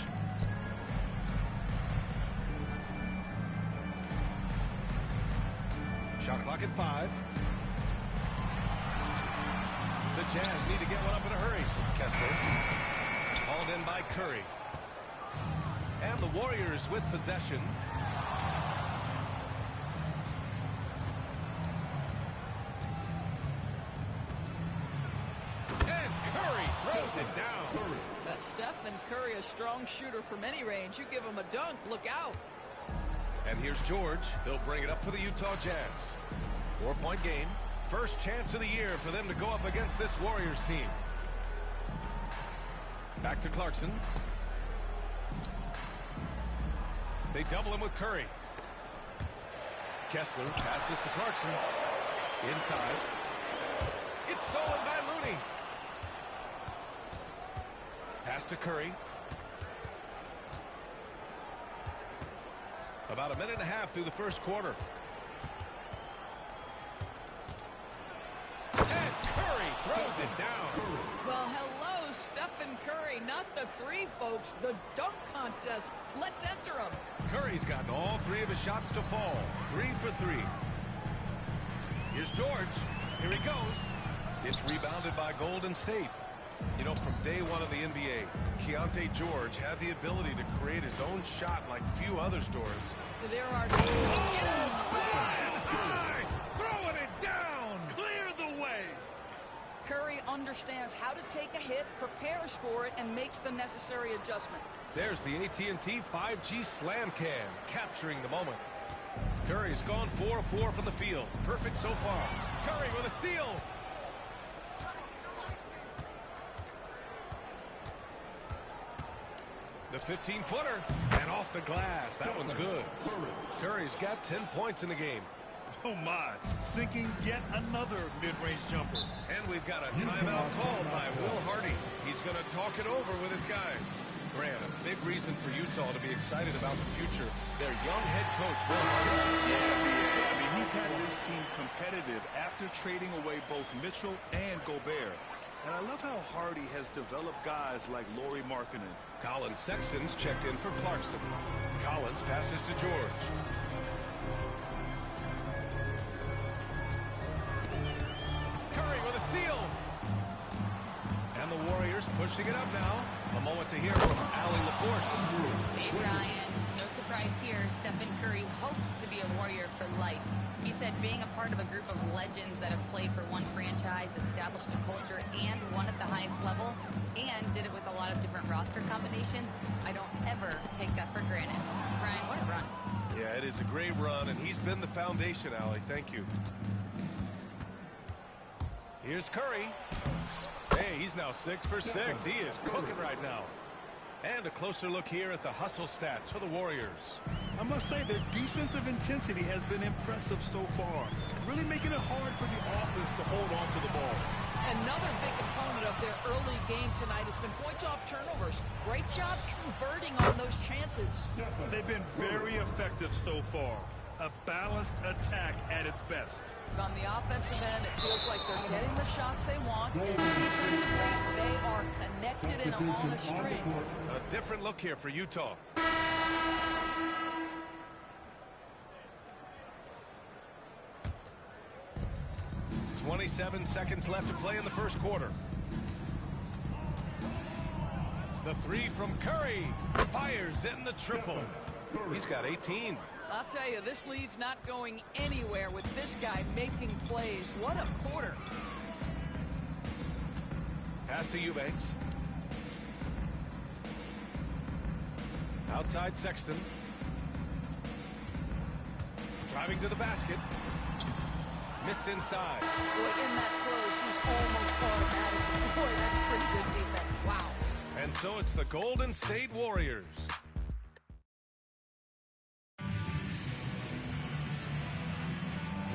Shot clock at 5. The Jazz need to get one up in a hurry. Kessler. Hauled in by Curry. And the Warriors with possession. And Curry throws it down. But Stephen Curry, a strong shooter from any range. You give him a dunk, look out. And here's George. He'll bring it up for the Utah Jazz. 4-point game. First chance of the year for them to go up against this Warriors team. Back to Clarkson. They double him with Curry. Kessler passes to Clarkson. Inside. It's stolen by Looney. Pass to Curry. About a minute and a half through the first quarter. And Curry throws it down. Well, hello, Stephen Curry. Not the three, folks. The dunk contest. Let's enter them. Curry's gotten all three of his shots to fall. 3 for 3. Here's George. Here he goes. It's rebounded by Golden State. You know, from day one of the NBA, Keontae George had the ability to create his own shot like few others, Doris. There are... High, throwing it down. Clear the way. Curry understands how to take a hit, prepares for it, and makes the necessary adjustment. There's the AT&T 5G Slam Cam, capturing the moment. Curry's gone 4 of 4 from the field. Perfect so far. Curry with a steal. The 15-footer, and off the glass. That one's good. Curry's got 10 points in the game. Oh, my. Sinking yet another mid-range jumper. And we've got a timeout called by Will Hardy. He's going to talk it over with his guys. Grant, a big reason for Utah to be excited about the future. Their young head coach, Will Hardy. Yeah. I mean, he's had this team competitive after trading away both Mitchell and Gobert. And I love how Hardy has developed guys like Lauri Markkanen. Colin Sexton's checked in for Clarkson. Collins passes to George. Curry with a steal. And the Warriors pushing it up now. A moment to hear from Allie LaForce. Hey, Ryan. No surprise here. Stephen Curry hopes to be a Warrior for life. He said being a part of a group of legends that have played for one franchise, established a culture, and won at the highest level, and did it with a lot of different roster combinations, I don't ever take that for granted. Ryan, what a run. Yeah, it is a great run, and he's been the foundation, Allie. Thank you. Here's Curry. Hey, he's now 6 for 6. He is cooking right now. And a closer look here at the hustle stats for the Warriors. I must say their defensive intensity has been impressive so far. Really making it hard for the offense to hold on to the ball. Another big component of their early game tonight has been points off turnovers. Great job converting on those chances. They've been very effective so far. A balanced attack at its best. On the offensive end, it feels like they're getting the shots they want. And defensively, they are connected and on a string. A different look here for Utah. 27 seconds left to play in the first quarter. The three from Curry. Fires in the triple. He's got 18. I'll tell you, this lead's not going anywhere with this guy making plays. What a quarter. Pass to Eubanks. Outside Sexton. Driving to the basket. Missed inside. Boy, in that close, he's almost automatic. Boy, that's pretty good defense. Wow. And so it's the Golden State Warriors.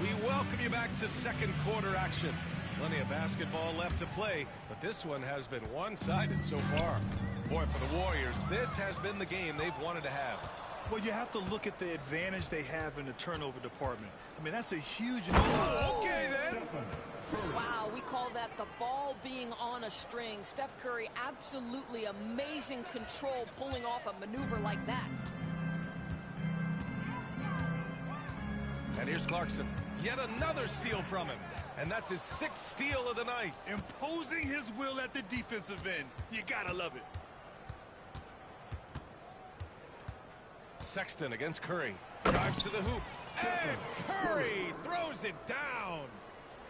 We welcome you back to second quarter action. Plenty of basketball left to play, but this one has been one-sided so far. Boy, for the Warriors, this has been the game they've wanted to have. Well, you have to look at the advantage they have in the turnover department. I mean, that's a huge number. Okay, then. Wow, we call that the ball being on a string. Steph Curry, absolutely amazing control pulling off a maneuver like that. And here's Clarkson. Yet another steal from him. And that's his 6th steal of the night. Imposing his will at the defensive end. You gotta love it. Sexton against Curry. Drives to the hoop. And Curry throws it down.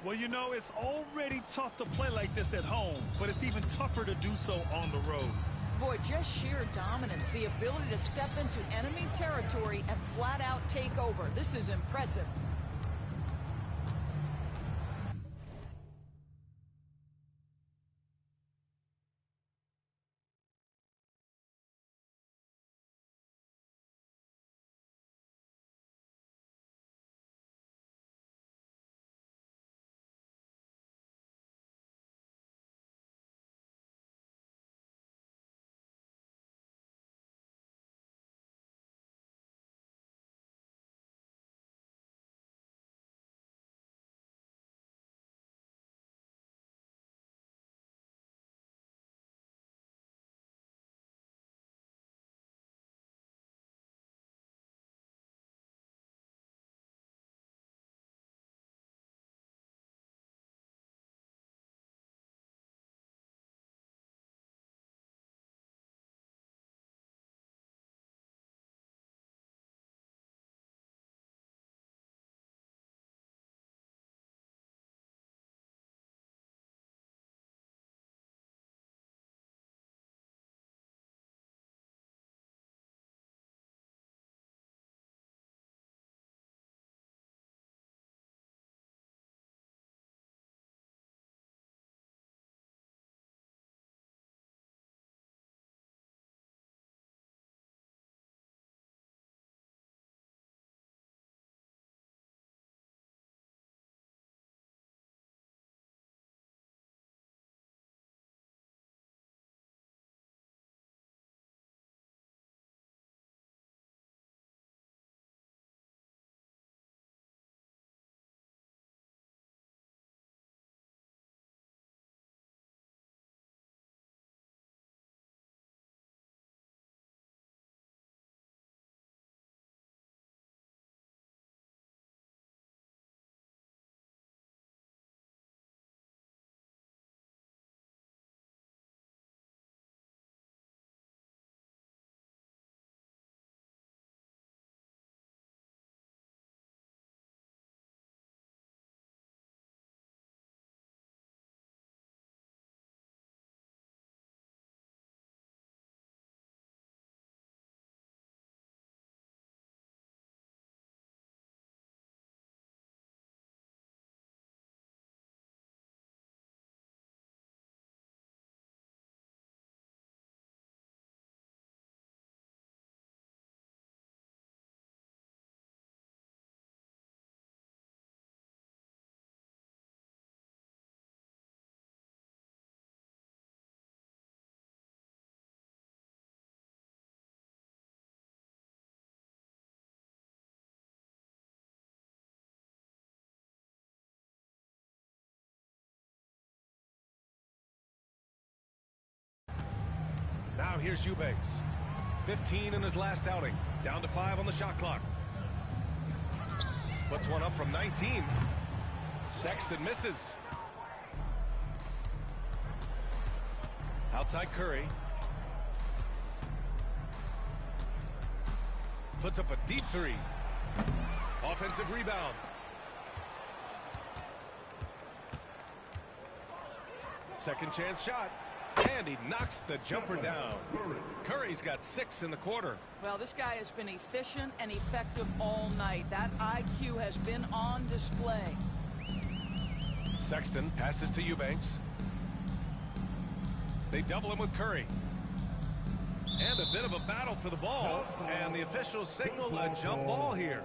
Well, you know, it's already tough to play like this at home, but it's even tougher to do so on the road. Boy, just sheer dominance, the ability to step into enemy territory and flat out take over. This is impressive. here's Eubanks. 15 in his last outing. Down to 5 on the shot clock. Puts one up from 19. Sexton misses. Outside Curry. Puts up a deep three. Offensive rebound. Second chance shot. And he knocks the jumper down. Curry's got 6 in the quarter. Well, this guy has been efficient and effective all night. That IQ has been on display. Sexton passes to Eubanks. They double him with Curry. And a bit of a battle for the ball. And the officials signal a jump ball here.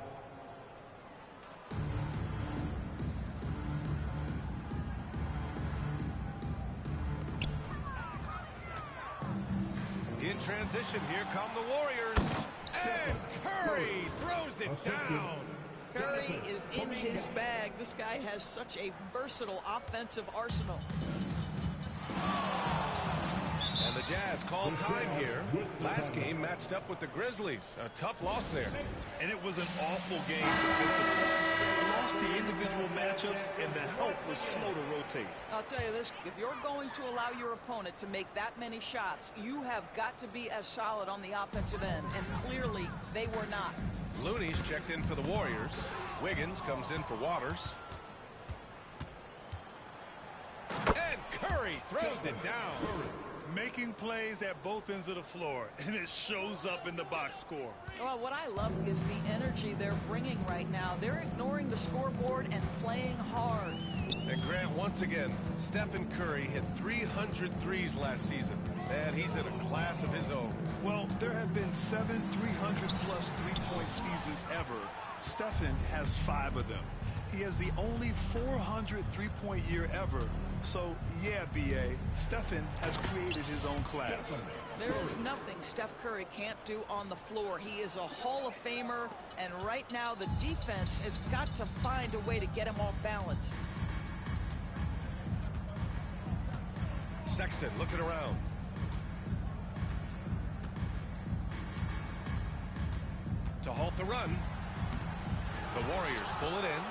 In transition, here come the Warriors. And Curry throws it down. Curry is in his bag. This guy has such a versatile offensive arsenal. And the Jazz call time here. Last game matched up with the Grizzlies. A tough loss there. And it was an awful game defensively. They lost the individual matchups, and the help was slow to rotate. I'll tell you this, if you're going to allow your opponent to make that many shots, you have got to be as solid on the offensive end, and clearly they were not. Looney's checked in for the Warriors. Wiggins comes in for Waters. And Curry throws it down. Making plays at both ends of the floor, and it shows up in the box score. Well, what I love is the energy they're bringing right now. They're ignoring the scoreboard and playing hard. And Grant, once again, Stephen Curry hit 300 threes last season. And he's in a class of his own. Well, there have been 7 300-plus three-point seasons ever. Stephen has 5 of them. He has the only 400 three-point year ever. So, yeah, B.A., Stephen has created his own class. There is nothing Steph Curry can't do on the floor. He is a Hall of Famer, and right now the defense has got to find a way to get him off balance. Sexton looking around. To halt the run. The Warriors pull it in.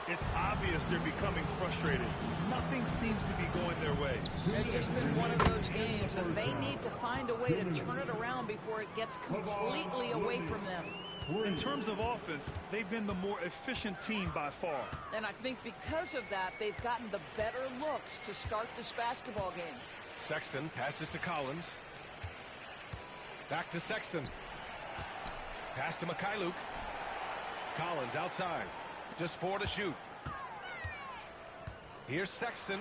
It's obvious they're becoming frustrated. Nothing seems to be going their way. It's just been one of those games, and they need to find a way to turn it around before it gets completely away from them. In terms of offense, they've been the more efficient team by far. And I think because of that, they've gotten the better looks to start this basketball game. Sexton passes to Collins. Back to Sexton. Pass to Mikhailuk. Collins outside. Just 4 to shoot. Here's Sexton.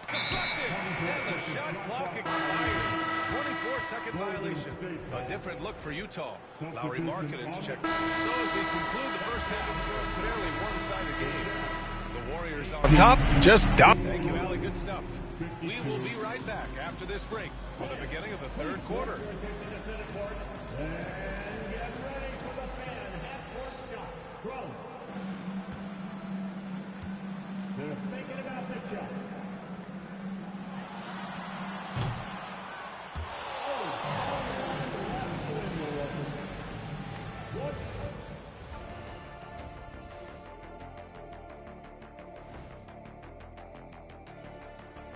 Deflected. And the shot clock expired. 24-second violation. A different look for Utah. Lauri Markkanen's checked. So as we conclude the first half, a fairly one-sided game. The Warriors on top. Just down. Thank you, Allie. Good stuff. We will be right back after this break for the beginning of the third quarter. They're thinking about this shot.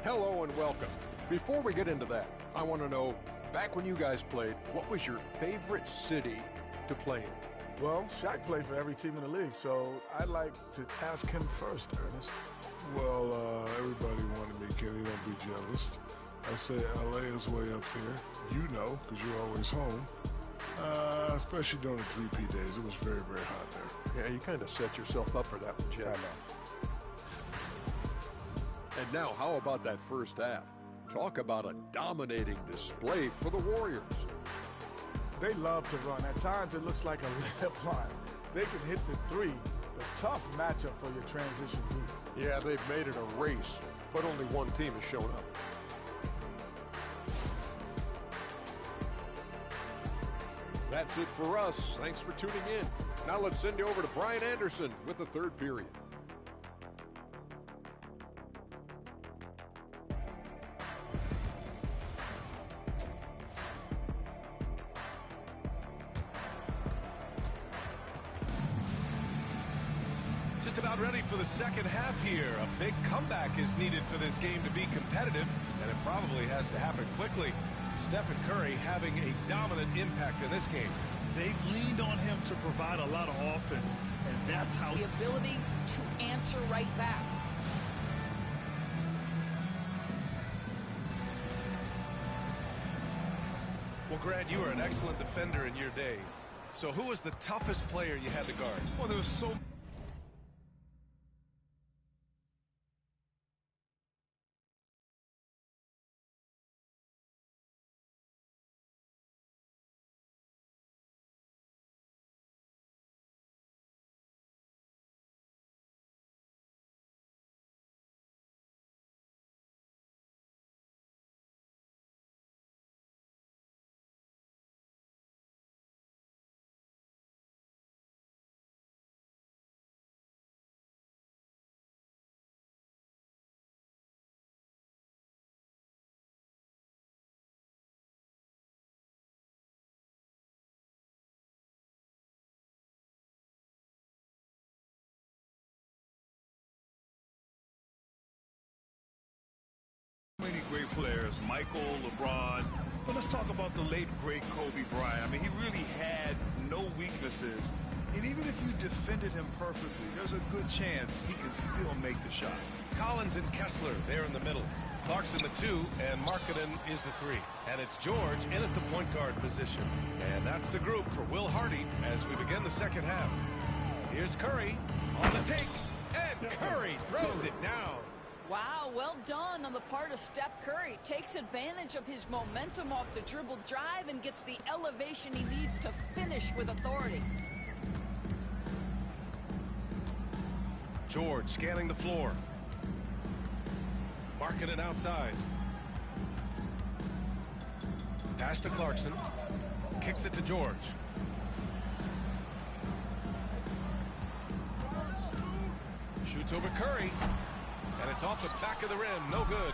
Hello and welcome. Before we get into that, I want to know, back when you guys played, what was your favorite city to play in? Well, Shaq played for every team in the league, so I'd like to ask him first, Ernest. Well, everybody wanted me, Kenny. Don't be jealous. I say LA is way up there. You know, because you're always home. Especially during the 3P days. It was very, very hot there. Yeah, you kind of set yourself up for that one, Jeff. And now, how about that first half? Talk about a dominating display for the Warriors. They love to run. At times, it looks like a layup line. They can hit the three. A tough matchup for your transition team. Yeah, they've made it a race, but only one team has shown up. That's it for us. Thanks for tuning in. Now let's send you over to Brian Anderson with the third period. about ready for the second half here. A big comeback is needed for this game to be competitive, and it probably has to happen quickly. Stephen Curry having a dominant impact in this game. They've leaned on him to provide a lot of offense, and that's how... The ability to answer right back. Well, Grant, you were an excellent defender in your day. So who was the toughest player you had to guard? Well, there was so... many great players, Michael, LeBron, but let's talk about the late, great Kobe Bryant. I mean, he really had no weaknesses, and even if you defended him perfectly, there's a good chance he can still make the shot. Collins and Kessler there in the middle. Clarkson the 2, and Markkanen is the 3. And it's George in at the point guard position. And that's the group for Will Hardy as we begin the second half. Here's Curry on the take, and Curry throws it down. Wow, well done on the part of Steph Curry. Takes advantage of his momentum off the dribble drive and gets the elevation he needs to finish with authority. George scanning the floor. Markkanen outside. Pass to Clarkson. Kicks it to George. Shoots over Curry. And it's off the back of the rim. No good.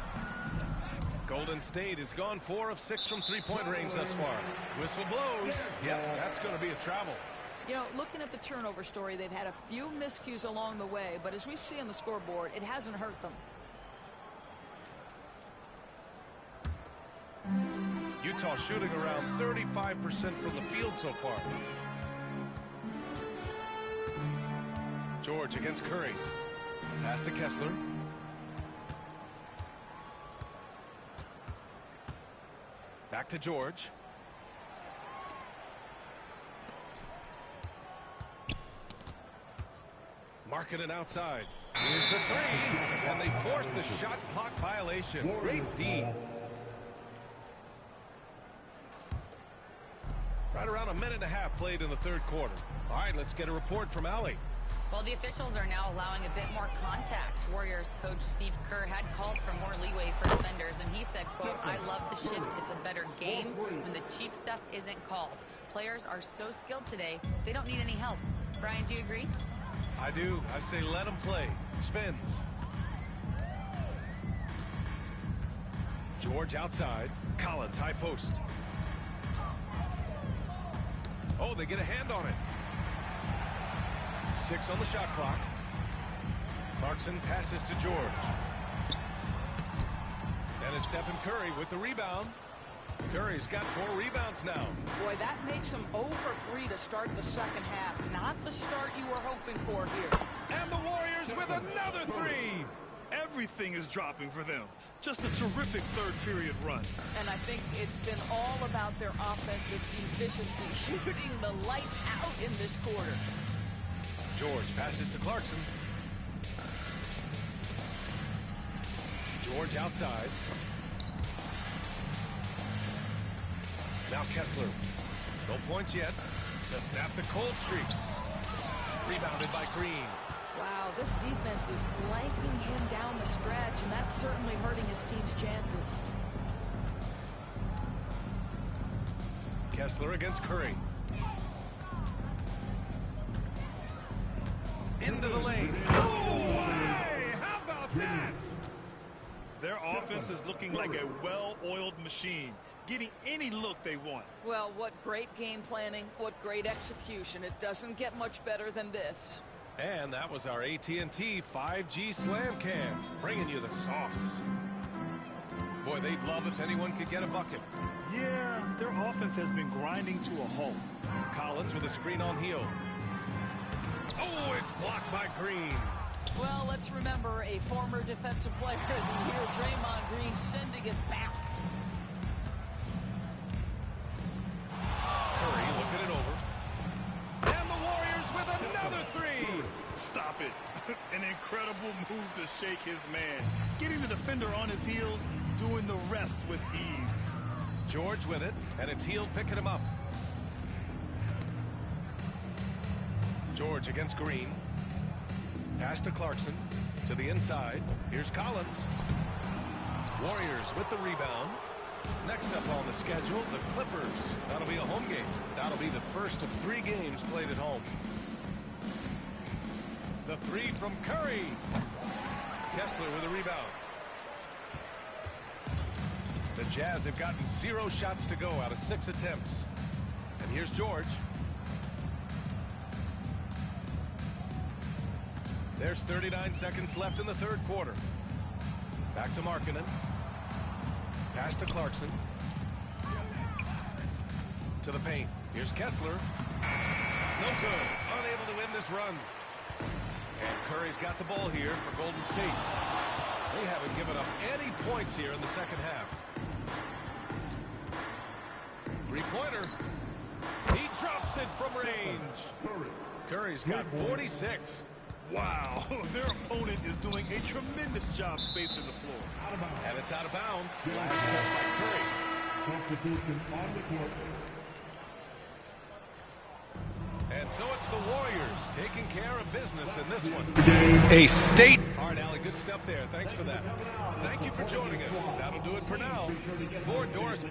Golden State has gone 4 of 6 from three-point range thus far. Whistle blows. Yeah, that's going to be a travel. You know, looking at the turnover story, they've had a few miscues along the way, but as we see on the scoreboard, it hasn't hurt them. Utah shooting around 35% from the field so far. George against Curry. Pass to Kessler. Back to George. Markkanen outside. Here's the 3, and they force the shot clock violation. Great D. Right around a minute and a half played in the third quarter. All right, let's get a report from Allie. Well, the officials are now allowing a bit more contact. Warriors coach Steve Kerr had called for more leeway for defenders, and he said, quote, "I love the shift. It's a better game when the cheap stuff isn't called. Players are so skilled today, they don't need any help." Brian, do you agree? I do. I say let them play. Spins. George outside. Collins, high post. Oh, they get a hand on it. 6 on the shot clock. Clarkson passes to George. And it's Stephen Curry with the rebound. Curry's got 4 rebounds now. Boy, that makes him over 3 to start the second half. Not the start you were hoping for here. And the Warriors with another 3. Everything is dropping for them. Just a terrific third period run. And I think it's been all about their offensive efficiency, shooting the lights out in this quarter. George passes to Clarkson. George outside. Now Kessler. No points yet. To snap the cold streak. Rebounded by Green. Wow, this defense is blanking him down the stretch, and that's certainly hurting his team's chances. Kessler against Curry. Into the lane. Oh, hey, how about that? Their offense is looking like a well-oiled machine, getting any look they want. Well, what great game planning, what great execution. It doesn't get much better than this. And that was our AT&T 5G Slam Cam, bringing you the sauce. Boy, they'd love if anyone could get a bucket. Yeah, their offense has been grinding to a halt. Collins with a screen on heel. Oh, it's blocked by Green. Well, let's remember a former defensive player of the year, Draymond Green, sending it back. Curry looking it over. And the Warriors with another three. Stop it. An incredible move to shake his man. Getting the defender on his heels, doing the rest with ease. George with it, and it's Hield picking him up. George against Green. Pass to Clarkson. To the inside. Here's Collins. Warriors with the rebound. Next up on the schedule, the Clippers. That'll be a home game. That'll be the first of 3 games played at home. The three from Curry. Kessler with a rebound. The Jazz have gotten 0 shots to go out of 6 attempts. And here's George. There's 39 seconds left in the third quarter. Back to Markkanen. Pass to Clarkson. To the paint. Here's Kessler. No good. Unable to win this run. And Curry's got the ball here for Golden State. They haven't given up any points here in the second half. Three-pointer. He drops it from range. Curry's got 46. Wow, their opponent is doing a tremendous job spacing the floor. And it's out of bounds. Last touch by Curry. Substitution on the court. And so it's the Warriors taking care of business in this one. A state. All right, Allie, good stuff there. Thanks for that. Thank you for joining us. That'll do it for now. For Doris.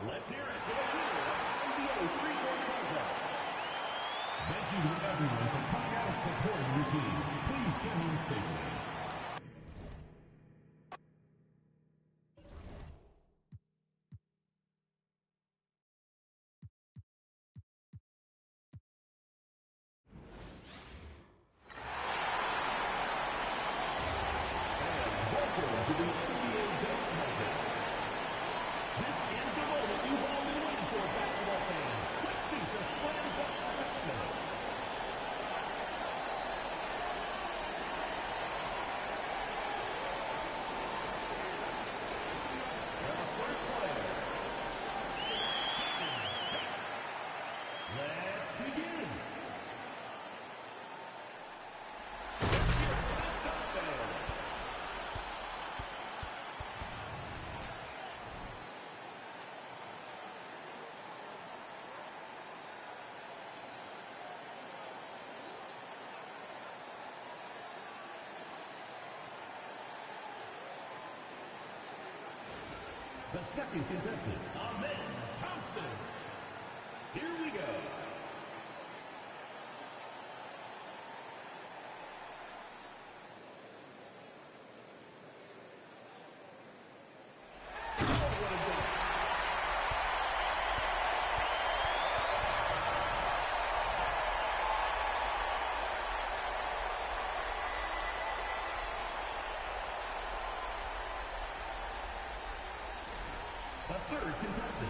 Let's hear it for the winner of the NBA three-game contest. Thank you to everyone for coming out and supporting your team. Please get home safely. This is the moment you've all been waiting for, basketball fans. Let's The second contestant, Ahmed Thompson. Here we go. The third contestant,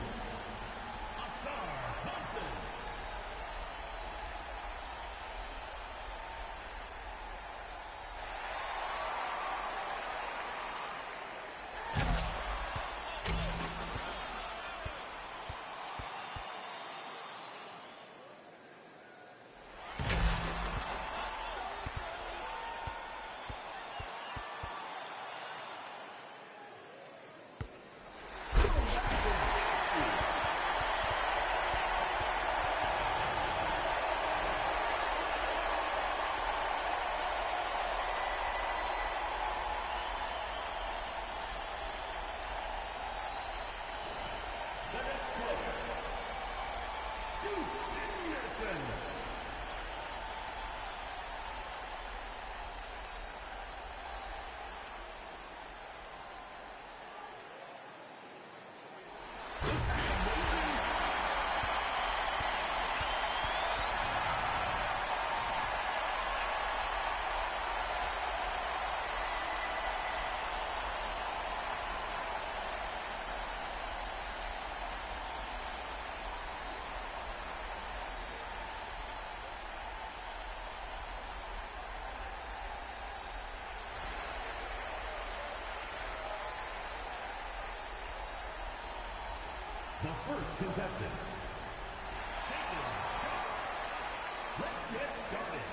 Asar Thompson. The next player, Scoot Henderson. The first contestant, Satan Sharp. Let's get started.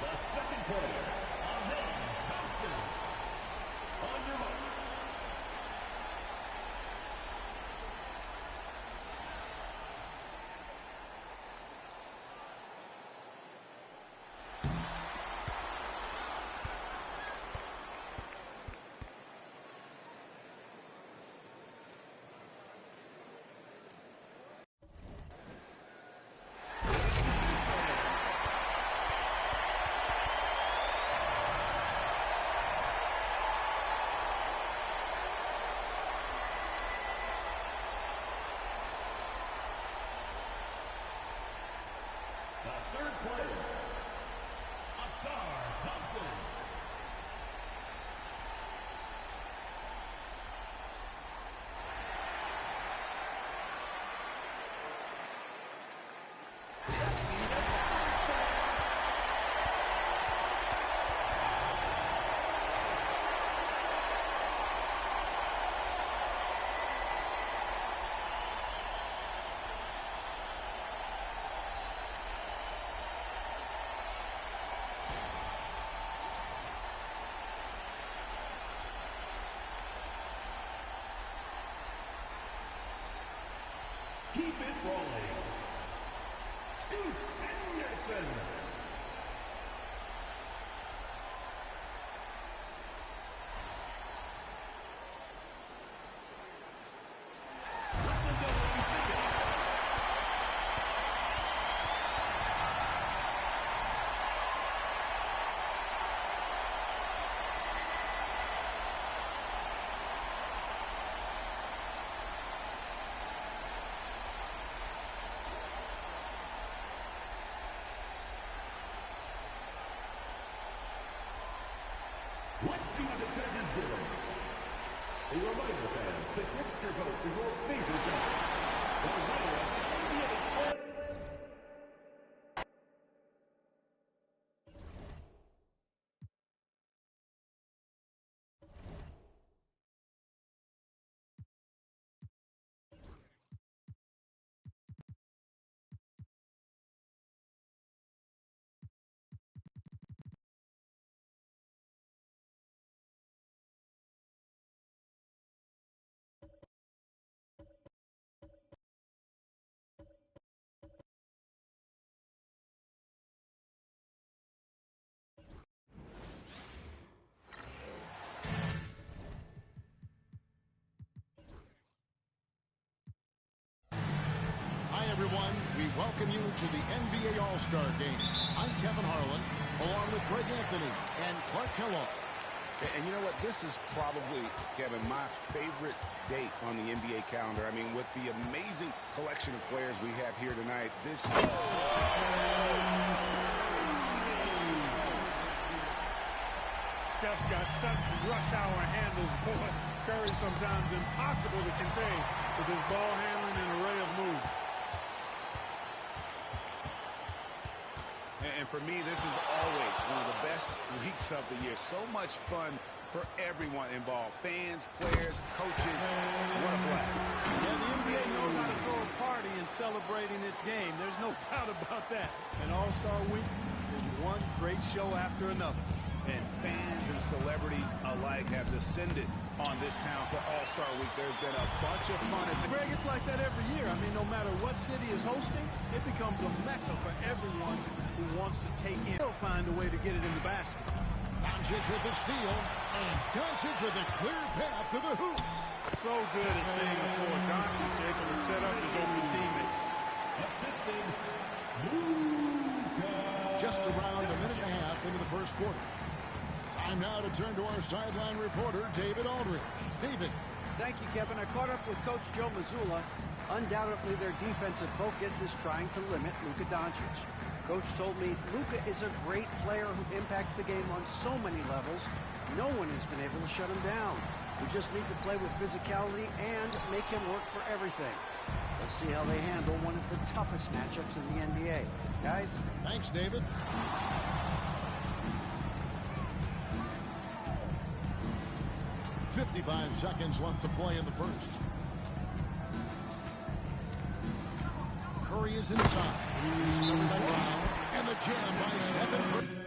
The second player, Ahmed Thompson. On your marks. The third player, Asar Thompson. Keep it rolling. Scoot Henderson. Let's see what the judges do. A reminder, fans, to text your vote for your favorite judge. The winner of the NBA Slam to the NBA All-Star Game. I'm Kevin Harlan, along with Greg Anthony and Clark Kellogg. And you know what? This is probably, Kevin, my favorite date on the NBA calendar. I mean, with the amazing collection of players we have here tonight, this... Steph's got such rush hour handles, boy. Curry sometimes impossible to contain with his ball handling and array of moves. And for me, this is always one of the best weeks of the year. So much fun for everyone involved. Fans, players, coaches. What a blast. Yeah, the NBA knows how to throw a party in celebrating its game. There's no doubt about that. And All-Star Week is one great show after another. And fans and celebrities alike have descended on this town for All-Star Week. There's been a bunch of fun. Greg, it's like that every year. I mean, no matter what city is hosting, it becomes a mecca for everyone who wants to take in. They'll find a way to get it in the basket. Doncic with the steal, and Doncic with a clear path to the hoop. So good at seeing the floor. Doncic able to set up his open teammates. Just around a minute and a half into the first quarter. Time now to turn to our sideline reporter, David Aldridge. David. Thank you, Kevin. I caught up with Coach Joe Mazzulla. Undoubtedly, their defensive focus is trying to limit Luka Doncic. Coach told me Luka is a great player who impacts the game on so many levels. No one has been able to shut him down. We just need to play with physicality and make him work for everything. We'll see how they handle one of the toughest matchups in the NBA. Guys? Thanks, David. .55 seconds left to play in the first. Curry is inside. He's covered by Brown, and the jam by Stephen Curry.